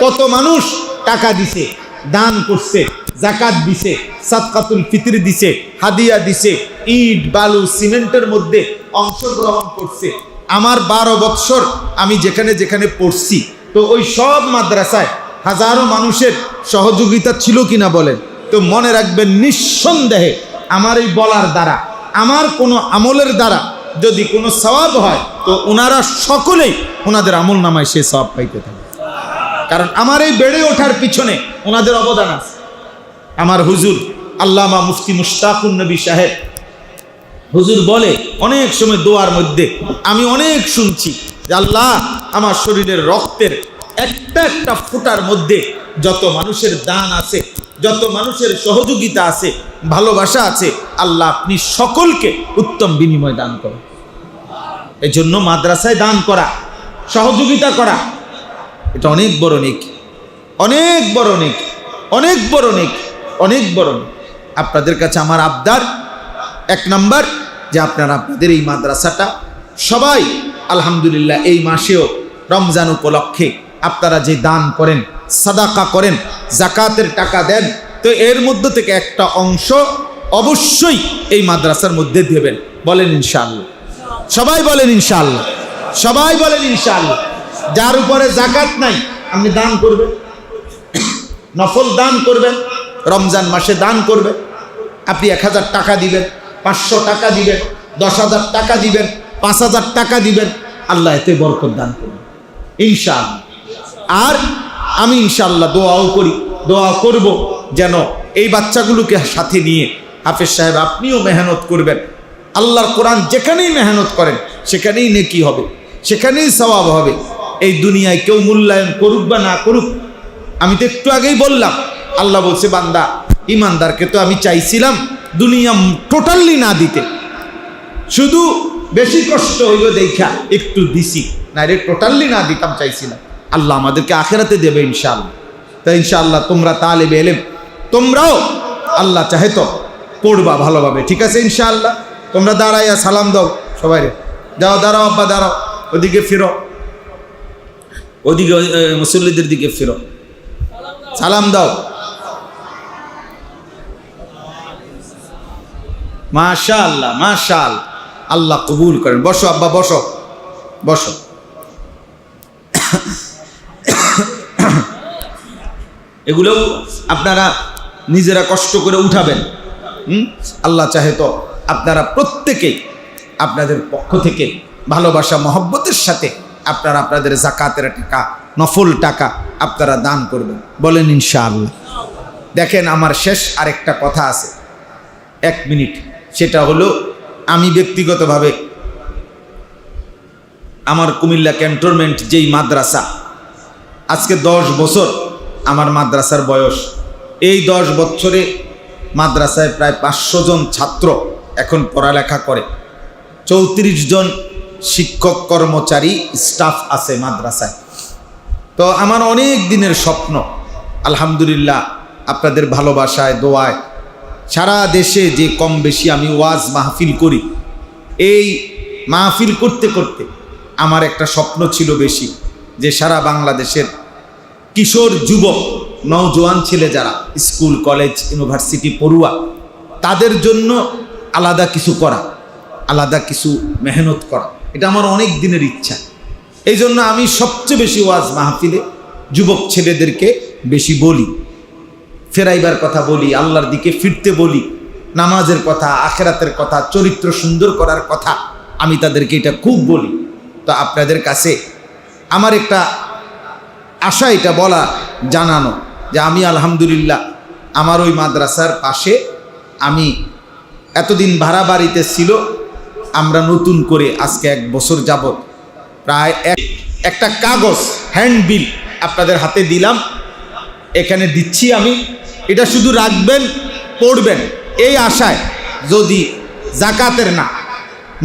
কত মানুষ টাকা দিছে, দান করছে, জাকাত দিছে, সাদকাতুল ফিতর দিছে, হাদিয়া দিছে, ইট বালু সিমেন্টের মধ্যে অংশগ্রহণ করছে। আমার 12 বৎসর আমি যেখানে যেখানে পড়ছি, তো ওই সব মাদ্রাসায় হাজারো মানুষের সহযোগিতা ছিল কিনা বলেন? তো মনে রাখবেন, নিঃসন্দেহে আমার এই বলার দ্বারা, আমার কোনো আমলের দ্বারা যদি কোনো সওয়াব হয়, তো ওনারা সকলেই ওনাদের আমল নামায় সে সওয়াব পাইতে থাকে। কারণ আমার এই বেড়ে ওঠার পিছনে ওনাদের অবদান আছে। আমার হুজুর আল্লামা মুফতি মুশতাকুন নবী সাহেব হুজুর বলে অনেক সময় দোয়ার মধ্যে, আমি অনেক শুনছি যে আল্লাহ, আমার শরীরের রক্তের একটা একটা ফোঁটার মধ্যে যত মানুষের দান আছে, যত মানুষের সহযোগিতা আছে, ভালোবাসা আছে, আল্লাহ আপনি সকলকে উত্তম বিনিময় দান করেন। এই জন্য মাদ্রাসায় দান করা, সহযোগিতা করা, এটা অনেক বড় নেকি, অনেক বড় নেকি, অনেক বড় নেকি, অনেক বড় নেকি। আপনাদের কাছে আমার আবদার, 1 নাম্বার, যে আপনারা আপনাদের এই মাদ্রাসাটা সবাই আলহামদুলিল্লাহ এই মাসেও রমজান উপলক্ষে আপনারা যে দান করেন, সাদাকা করেন, জাকাতের টাকা দেন, তো এর মধ্য থেকে একটা অংশ অবশ্যই এই মাদ্রাসার মধ্যে দেবেন। বলেন ইনশাআল্লাহ, সবাই বলেন ইনশাআল্লাহ, সবাই বলেন ইনশাআল্লাহ। যার উপরে জাকাত নাই আপনি দান করবেন, নফল দান করবেন, রমজান মাসে দান করবেন। আপনি 1000 টাকা দিবেন, 500 টাকা দিবেন, 10,000 টাকা দিবেন, 5,000 টাকা দিবেন, আল্লাহ এতে বরকত দান করবেন ইনশাআল্লাহ। আর আমি ইনশাআল্লাহ দোয়াও করি, দোয়া করব যেন এই বাচ্চাগুলোকে সাথে নিয়ে হাফেজ সাহেব আপনিও মেহনত করবেন। আল্লাহর কোরআন যেখানেই মেহনত করেন সেখানেই নেকি হবে, সেখানেই সওয়াব হবে। এই দুনিয়ায় কেউ মূল্যায়ন করুক বা না করুক, আমি তো একটু আগেই বললাম, আল্লাহ বলছে বান্দা ইমানদারকে তো আমি চাইছিলাম দুনিয়া টোটালি না দিতে, শুধু বেশি কষ্ট হইল দেখা একটু দিছি, না রে টোটালি না দিতাম চাইছিলাম। আল্লাহ আমাদেরকে আখেরাতে দেবে ইনশাআল্লাহ। তাই ইনশাআল্লাহ তোমরা তালেবে ইলম, তোমরাও আল্লাহ চাহে তো পড়বা ভালোভাবে, ঠিক আছে ইনশাআল্লাহ। তোমরা দাঁড়াইয়া সালাম দাও সবাই, যাও দাঁড়াও আব্বা দাঁড়াও, ওদিকে ফিরো, ওদিকে মুসল্লিদের দিকে ফিরো, সালাম দাও। মাশাআল্লাহ মাশাআল্লাহ, আল্লাহ কবুল করেন। বসো আব্বা, বসো বসো। এগুলো আপনারা নিজেরা কষ্ট করে উঠাবেন। আল্লাহ চাহে তো আপনারা প্রত্যেকেই আপনাদের পক্ষ থেকে ভালোবাসা মহব্বতের সাথে আপনারা আপনাদের জাকাতের টাকা, নফল টাকা আপনারা দান করবেন। বলেন ইনশাআল্লাহ। দেখেন আমার শেষ আরেকটা কথা আছে, 1 মিনিট, সেটা হলো আমি ব্যক্তিগতভাবে আমার কুমিল্লা ক্যান্টনমেন্ট যেই মাদ্রাসা, আজকে 10 বছর আমার মাদ্রাসার বয়স। এই 10 বছরে মাদ্রাসায় প্রায় 500 জন ছাত্র এখন পড়ালেখা করে, 34 জন শিক্ষক কর্মচারী স্টাফ আছে মাদ্রাসায়। তো আমার অনেক দিনের স্বপ্ন, আলহামদুলিল্লাহ আপনাদের ভালোবাসায় দোয়ায় সারা দেশে যে কম বেশি আমি ওয়াজ মাহফিল করি, এই মাহফিল করতে করতে আমার একটা স্বপ্ন ছিল বেশি, যে সারা বাংলাদেশের কিশোর যুবক নওজোয়ান ছেলে যারা স্কুল কলেজ ইউনিভার্সিটি পড়ুয়া, তাদের জন্য আলাদা কিছু করা, আলাদা কিছু মেহনত করা, এটা আমার অনেক দিনের ইচ্ছা। এই জন্য আমি সবচেয়ে বেশি ওয়াজ মাহফিলে যুবক ছেলেদেরকে বেশি বলি, ফেরাইবার কথা বলি, আল্লাহর দিকে ফিরতে বলি, নামাজের কথা, আখেরাতের কথা, চরিত্র সুন্দর করার কথা আমি তাদেরকে এটা খুব বলি। তো আপনাদের কাছে আমার একটা আশা, এটা বলা জানানো, যে আমি আলহামদুলিল্লাহ আমার ওই মাদ্রাসার পাশে, আমি এতদিন ভাড়া বাড়িতে ছিল, আমরা নতুন করে আজকে 1 বছর যাবত প্রায় একটা কাগজ হ্যান্ডবিল আপনাদের হাতে দিলাম, এখানে দিচ্ছি আমি, এটা শুধু রাখবেন, পড়বেন, এই আশায় যদি জাকাতের না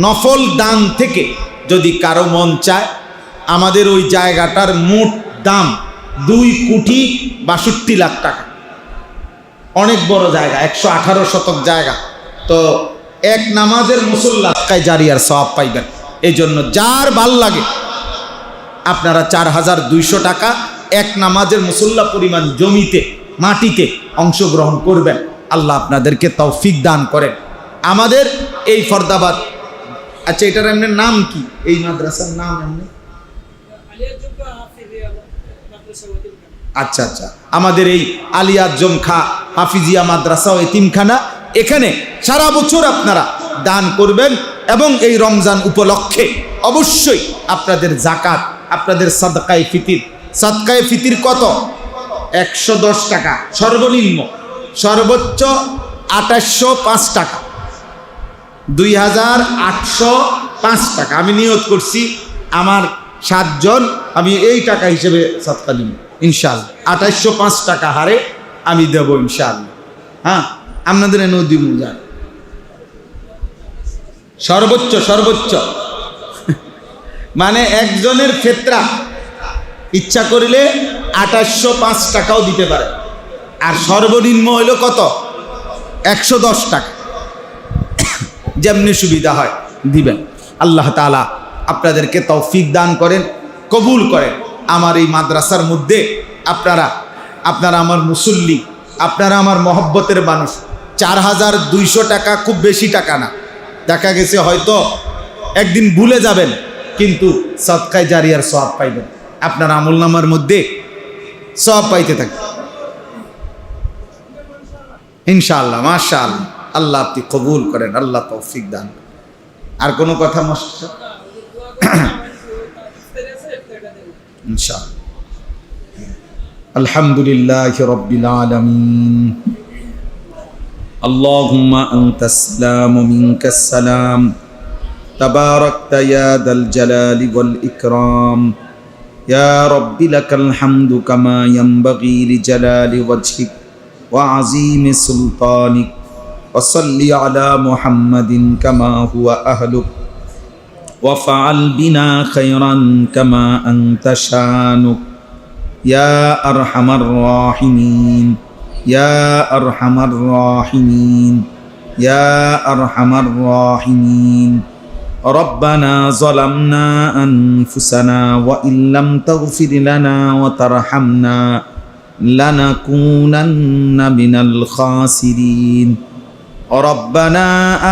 নফল দান থেকে যদি কারো মন চায়, আমাদের ওই জায়গাটার মোট দাম 2,62 লাখ টাকা, অনেক বড় জায়গা, 118 শতক জায়গা। তো এক নামাজের মুসল্লা জারিয়ার সওয়াব পাইবেন। এই জন্য যার ভাল লাগে আপনারা 4,200 টাকা এক নামাজের মুসল্লা পরিমাণ জমিতে মাটিতে অংশগ্রহণ করবেন। আল্লাহ আপনাদেরকে তৌফিক দান করেন। আমাদের এই ফরদাবাদ, আচ্ছা এটার এমনি নাম কি, এই মাদ্রাসার নাম এমনি? আচ্ছা আচ্ছা, আমাদের এই আলিয়া জমখা হাফিজিয়া মাদ্রাসা ও এতিমখানা, এখানে সারা বছর আপনারা দান করবেন এবং এই রমজান উপলক্ষে অবশ্যই আপনাদের যাকাত, আপনাদের সাদকায়ে ফিতির, সাদকায়ে ফিতির কত? 110 টাকা সর্বনিম্ন, সর্বোচ্চ 2805 টাকা, 2805 টাকা। আমি নিয়ত করছি আমার 7 জন, আমি এই টাকা হিসেবে সাদকা দিব ইনশাআল্লাহ। 2805 টাকা হারে আমি দেব ইনশাআল্লাহ। হ্যাঁ, আপনাদের এনেও দিব, যান সর্বোচ্চ সর্বোচ্চ মানে একজনের ফেতরা ইচ্ছা করিলে 2805 টাকাও দিতে পারে, আর সর্বনিম্ন হইল কত? 110 টাকা। যেমনি সুবিধা হয় দিবেন। আল্লাহ তাআলা আপনাদেরকে তৌফিক দান করেন, কবুল করেন। আমার এই মাদ্রাসার মধ্যে আপনারা আমার মুসল্লি, আপনারা আমার মহব্বতের মানুষ। 4200 টাকা খুব বেশি টাকা না, দেখা গেছে হয়তো একদিন ভুলে যাবেন, কিন্তু সদকায়ে জারিয়ার সওয়াব পাইবেন। আপনার আমলনামার মধ্যে সওয়াব পাইতে থাকবে ইনশাআল্লাহ। মাশাআল্লাহ, আল্লাহ আপনি কবুল করেন, আল্লাহ তৌফিক দান। আর কোনো কথা মশা? ইনশাআল্লাহ। আলহামদুলিল্লাহি রাব্বিল আলামিন। আল্লাহুম্মা আনতাস সালাম ওয়া মিনকাস সালাম, তাবারাকতা ইয়া দাল জালালি ওয়াল ইকরাম। ইয়া রাব্বি লাকাল হামদু কামা ইয়ানবাগি লিজালালি ওয়াজহিক ওয়া আযীমি সুলতানিক। ওয়া সাল্লি আলা মুহাম্মাদিন কামা হুয়া আহলুক ওয়া ফাআল বিনা খায়রান কামা আনতা শানুক। ইয়া আরহামার রাহিমিন, ইয়া আরহামার রাহিমিন, ইয়া আরহামার রাহিমিন। রব্বানা যালামনা আনফুসানা ওয়া ইল্লাম তাগফির লানা ওয়া তারহামনা লানাকুনান্না মিনাল খাসিরিন। রব্বানা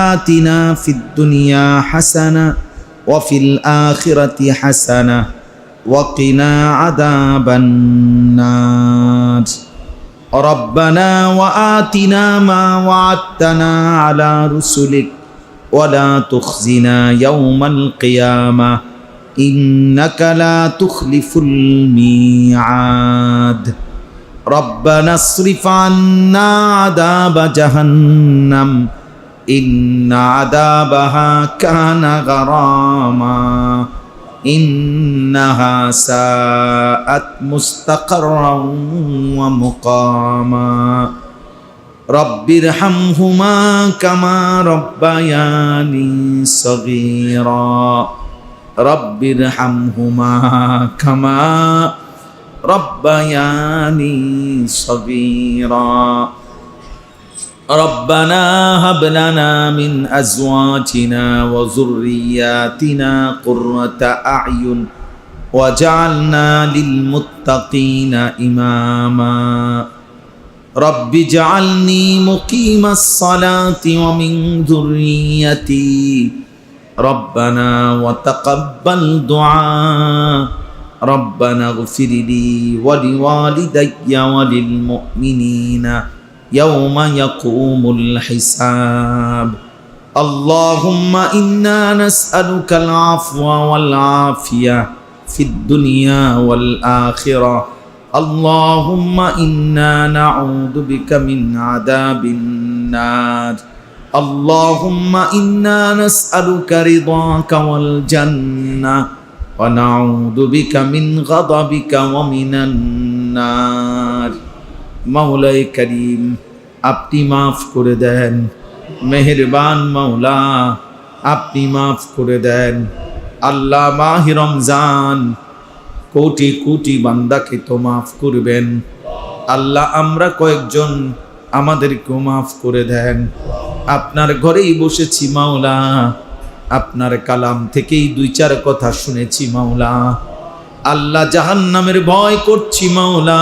আতিনা ফিদ দুনিয়া হাসানা ওয়া ফিল আখিরাতি হাসানা ওয়া কিনা আযাবান নার। রব্বানা ওয়া আতিনা মা ওয়া'আদতানা আলা রুসুলিক ওয়া লা তুখজিনা ইয়াওমাল কিয়ামাহ ইন্নাকা লা তুখলিফুল মিআদ। রব্বানা ইসরিফ আন্না আযাবা জাহান্নাম ইন্না আযাবাহা কানা গারামা ইন্নাহা সাআত মুস্তাকাররান ওয়া মুকামা। রব্বিরহামহুমা কামা রব্বায়ানি সগীরা। রব্বিরহামহুমা কামা রব্বায়ানি সগীরা। ربنا هب لنا من أزواجنا وذرياتنا قرة أعين واجعلنا للمتقين إماما. رب اجعلني مقيم الصلاة ومن ذريتي ربنا وتقبل دعاء. ربنا اغفر لي ولوالدي وللمؤمنين يوم يقوم الحساب. اللهم إنا نسألك العفو والعافية في الدنيا والآخرة. اللهم إنا نعوذ بك من عذاب النار. اللهم إنا نسألك رضاك والجنة ونعوذ بك من غضبك ومن النار. মাওলায়ে করিম, আপনি মাফ করে দেন, মেহেরবান মাওলা আপনি মাফ করে দেন। আল্লাহ মাহে রমজান কোটি কোটি বান্দাকে তো মাফ করবেন। আল্লাহ আমরা কয়েকজন আমাদেরকেও মাফ করে দেন। আপনার ঘরেই বসেছি মাওলা, আপনার কালাম থেকেই 2-4 কথা শুনেছি মাওলা। আল্লাহ জাহান্নামের ভয় করছি মাওলা,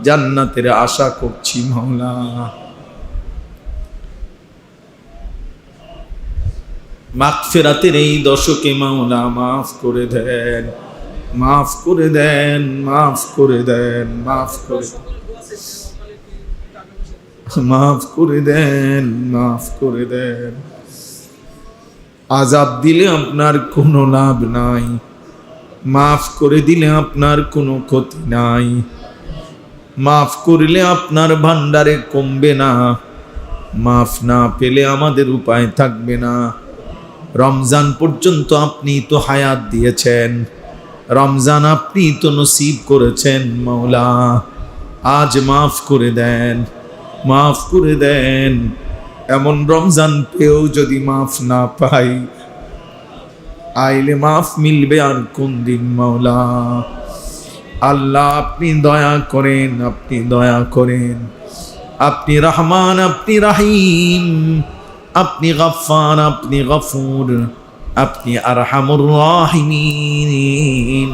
জান্নাতের আশা করছি মাওলা। মাগফিরাতের এই দশকে মাওলা মাফ করে দেন, মাফ করে দেন, মাফ করে দেন, মাফ করে মাফ করে দেন, মাফ করে দেন। আযাব দিলে আপনার কোনো লাভ নাই, মাফ করে দিলে আপনার কোনো ক্ষতি নাই। মাফ করলে আপনার ভান্ডারে কমবে না, মাফ না পেলে আমাদের উপায় থাকবে না। রমজান পর্যন্ত আপনি তো হায়াত দিয়েছেন, রমজান আপনি তো নসিব করেছেন মাওলা। আজ মাফ করে দেন, মাফ করে দেন। এমন রমজান পেয়েও যদি মাফ না পাই, আইলে মাফ মিলবে আর কোন দিন মাওলা। আল্লাহ আপনি দয়া করেন, আপনি দয়া করেন। আপনি রহমান, আপনি রাহিম, আপনি গফফার, আপনি গফুর, আপনি আরহামুর রাহিমিন।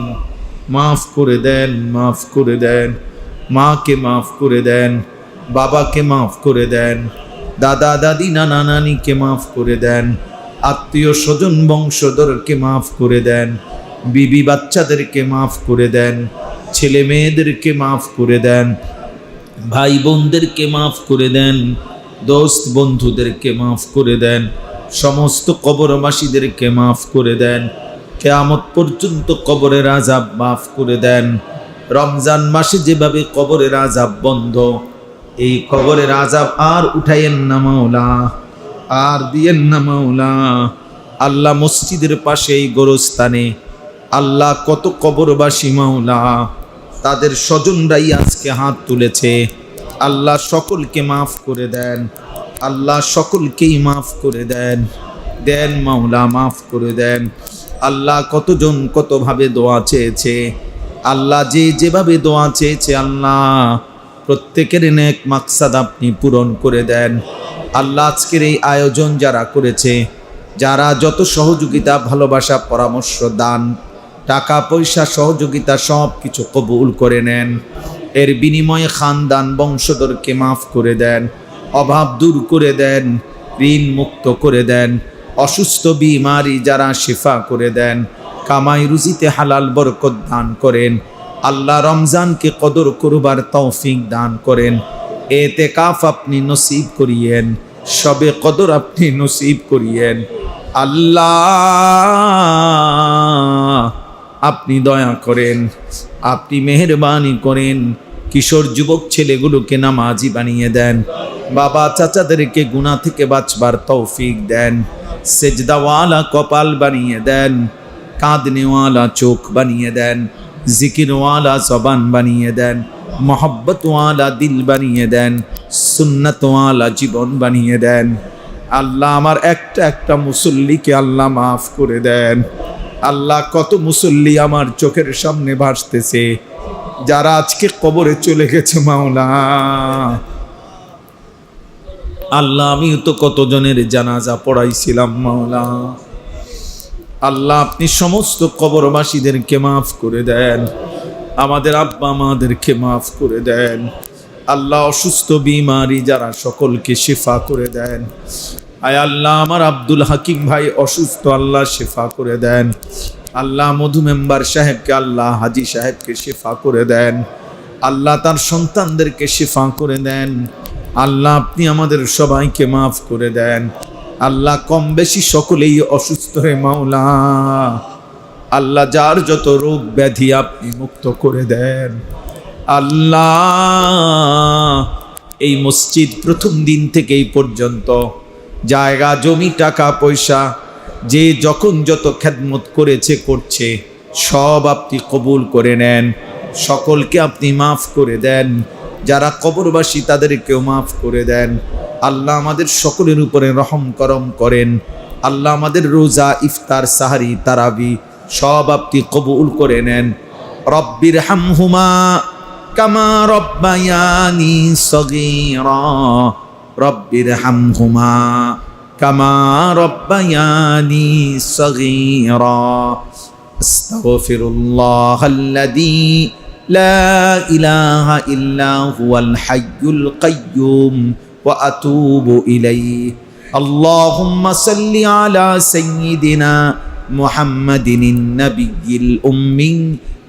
মাফ করে দেন, মাফ করে দেন। মাকে মাফ করে দেন, বাবাকে মাফ করে দেন, দাদা দাদি নানা নানিকে মাফ করে দেন, আত্মীয় স্বজন বংশধরকে মাফ করে দেন, বিবি বাচ্চাদেরকে মাফ করে দেন, ছেলে মেয়েদেরকে মাফ করে দেন, ভাই বোনদেরকে মাফ করে দেন, দোস্ত বন্ধুদেরকে মাফ করে দেন, সমস্ত কবরবাসীদেরকে মাফ করে দেন। কিয়ামত পর্যন্ত কবরের আযাব মাফ করে দেন। রমজান মাসে যেভাবে কবরের আযাব বন্ধ, এই কবরের আযাব আর উঠাইয়েন না মাওলা, আর দিয়েন না মাওলা। আল্লাহ মসজিদের পাশে এই গোরস্থানে আল্লাহ কত কবরবাসী মাওলা, তাদের স্বজনরাই আজকে হাত তুলেছে। আল্লাহ সকলকে মাফ করে দেন, আল্লাহ সকলকেই মাফ করে দেন, দেন মাওলা, মাফ করে দেন। আল্লাহ কতজন কতভাবে দোয়া চেয়েছে, আল্লাহ যে যেভাবে দোয়া চেয়েছে আল্লাহ প্রত্যেকের নেক মাকসাদ আপনি পূরণ করে দেন। আল্লাহ আজকের এই আয়োজন যারা করেছে, যারা যত সহযোগিতা, ভালোবাসা, পরামর্শ, দান, টাকা পয়সা, সহযোগিতা সব কিছু কবুল করে নেন। এর বিনিময়ে খানদান বংশধরকে মাফ করে দেন, অভাব দূর করে দেন, ঋণ মুক্ত করে দেন, অসুস্থ বিমারি যারা শিফা করে দেন, কামাই রুজিতে হালাল বরকত দান করেন। আল্লাহ রমজানকে কদর করবার তৌফিক দান করেন। এতেকাফ আপনি নসিব করিয়েন, সবে কদর আপনি নসিব করিয়েন। আল্লাহ আপনি দয়া করেন, আপনি মেহেরবানি করেন। কিশোর যুবক ছেলেগুলোকে নামাজি বানিয়ে দেন, বাবা চাচাদেরকে গুনাহ থেকে বাঁচবার তৌফিক দেন, সেজদাওয়ালা কপাল বানিয়ে দেন, কাঁদনেওয়ালা চোখ বানিয়ে দেন, জিকিরওয়ালা জবান বানিয়ে দেন, মোহব্বতওয়ালা দিল বানিয়ে দেন, সুন্নতওয়ালা জীবন বানিয়ে দেন। আল্লাহ আমার একটা একটা মুসল্লিকে আল্লাহ মাফ করে দেন। আল্লাহ কত মুসল্লি আমার চোখের সামনে ভাসতেছে, যারা আজকে কবরে চলে গেছে মাওলা। আল্লাহ আমিও তো কতজনের জানাজা পড়াইছিলাম মাওলা। আল্লাহ আপনি সমস্ত কবরবাসীদেরকে মাফ করে দেন, আমাদের আব্বা আমাদেরকে মাফ করে দেন। আল্লাহ অসুস্থ বিমারি যারা সকলকে শিফা করে দেন। আয় আল্লাহ আমার আব্দুল হাকিম ভাই অসুস্থ, আল্লাহ শিফা করে দেন। আল্লাহ মধু মেম্বার সাহেবকে, আল্লাহ হাজি সাহেবকে শিফা করে দেন। আল্লাহ তার সন্তানদেরকে শিফা করে দেন। আল্লাহ আপনি আমাদের সবাইকে মাফ করে দেন। আল্লাহ কম বেশি সকলেই অসুস্থ হয়ে মাওলা, আল্লাহ যার যত রোগ ব্যাধি আপনি মুক্ত করে দেন। আল্লাহ এই মসজিদ প্রথম দিন থেকে এই পর্যন্ত জায়গা জমি টাকা পয়সা যে যখন যত খেদমত করেছে করছে সব আপনি কবুল করে নেন। সকলকে আপনি মাফ করে দেন, যারা কবরবাসী তাদেরকেও মাফ করে দেন। আল্লাহ আমাদের সকলের উপরে রহম করম করেন। আল্লাহ আমাদের রোজা, ইফতার, সাহারি, তারাবি সব আপনি কবুল করে নেন। রব্বির হামহুমা কামা রব্বায়ানি সগীরা, রব্বির হামহুমা কামা রব্বায়ানি সগীরা। আস্তাগফিরুল্লাহাল্লাযী লা ইলাহা ইল্লা হুয়াল হাইয়ুল কাইয়্যুম ওয়া আতুবু ইলাইহি আল্লাহুম্মা সাল্লি আলা সাইয়্যিদিনা মুহাম্মাদিন নাবিয়্যিল উম্মি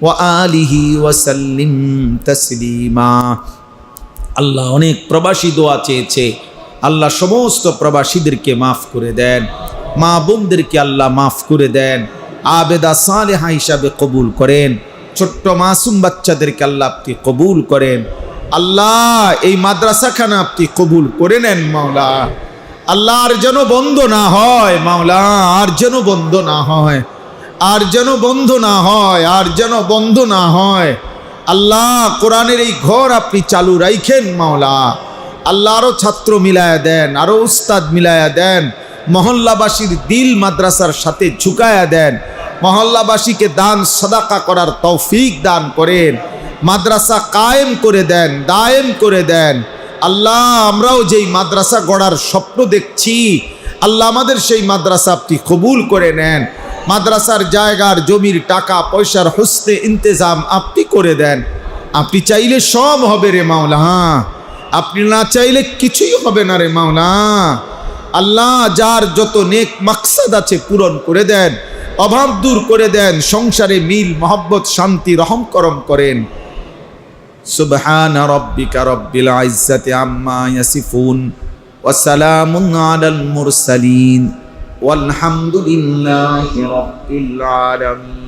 ওয়া আলিহি ওয়া সাল্লিম তাসলিমা। আল্লাহ অনেক প্রবাসী দোয়া চেয়েছে, আল্লাহ সমস্ত প্রবাসীদেরকে মাফ করে দেন, মা বোনদেরকে আল্লাহ মাফ করে দেন, আবেদা সালেহা হিসাবে কবুল করেন, ছোট্ট মাসুম বাচ্চাদেরকে আল্লাহ আপনি কবুল করেন। আল্লাহ এই মাদ্রাসাখানা আপনি কবুল করে নেন মাওলা। আল্লাহ আর যেন বন্ধ না হয় মাওলা, আর যেন বন্ধ না হয়, আর যেন বন্ধ না হয়, আর যেন বন্ধ না হয়। আল্লাহ কোরআনের এই ঘর আপনি চালু রাখেন মাওলা। আল্লাহ আরো ছাত্র মিলায়া দেন, আরো উস্তাদ মিলায়া দেন, মহল্লাবাসীর দিল মাদ্রাসার সাথে ঝুঁকায়া দেন, মহল্লাবাসীকে দান সাদাকা করার তৌফিক দান করেন, মাদ্রাসা কায়েম করে দেন, দায়েম করে দেন। আল্লাহ আমরাও যেই মাদ্রাসা গড়ার স্বপ্ন দেখছি, আল্লাহ আমাদের সেই মাদ্রাসা আপনি কবুল করে নেন। মাদ্রাসার জায়গার জমির টাকা পয়সার হুসনে ইন্তেজাম আপনি করে দেন। আপনি চাইলে সব হবে রে মাওলা, আপনি না চাইলে কিছুই হবে না রে মাওলা। আল্লাহ যার যত নেক মাকসাদ আছে পূরণ করে দেন, অভাব দূর করে দেন, সংসারে মিল মহব্বত শান্তি রহম করম করেন। সুবহানা রাব্বিকা রাব্বিল ইজ্জাতি আম্মা ইয়াসিফুন ওয়া সালামুন আলাল মুরসালিন ওয়ালহামদুলিল্লাহি রাব্বিল আলামিন।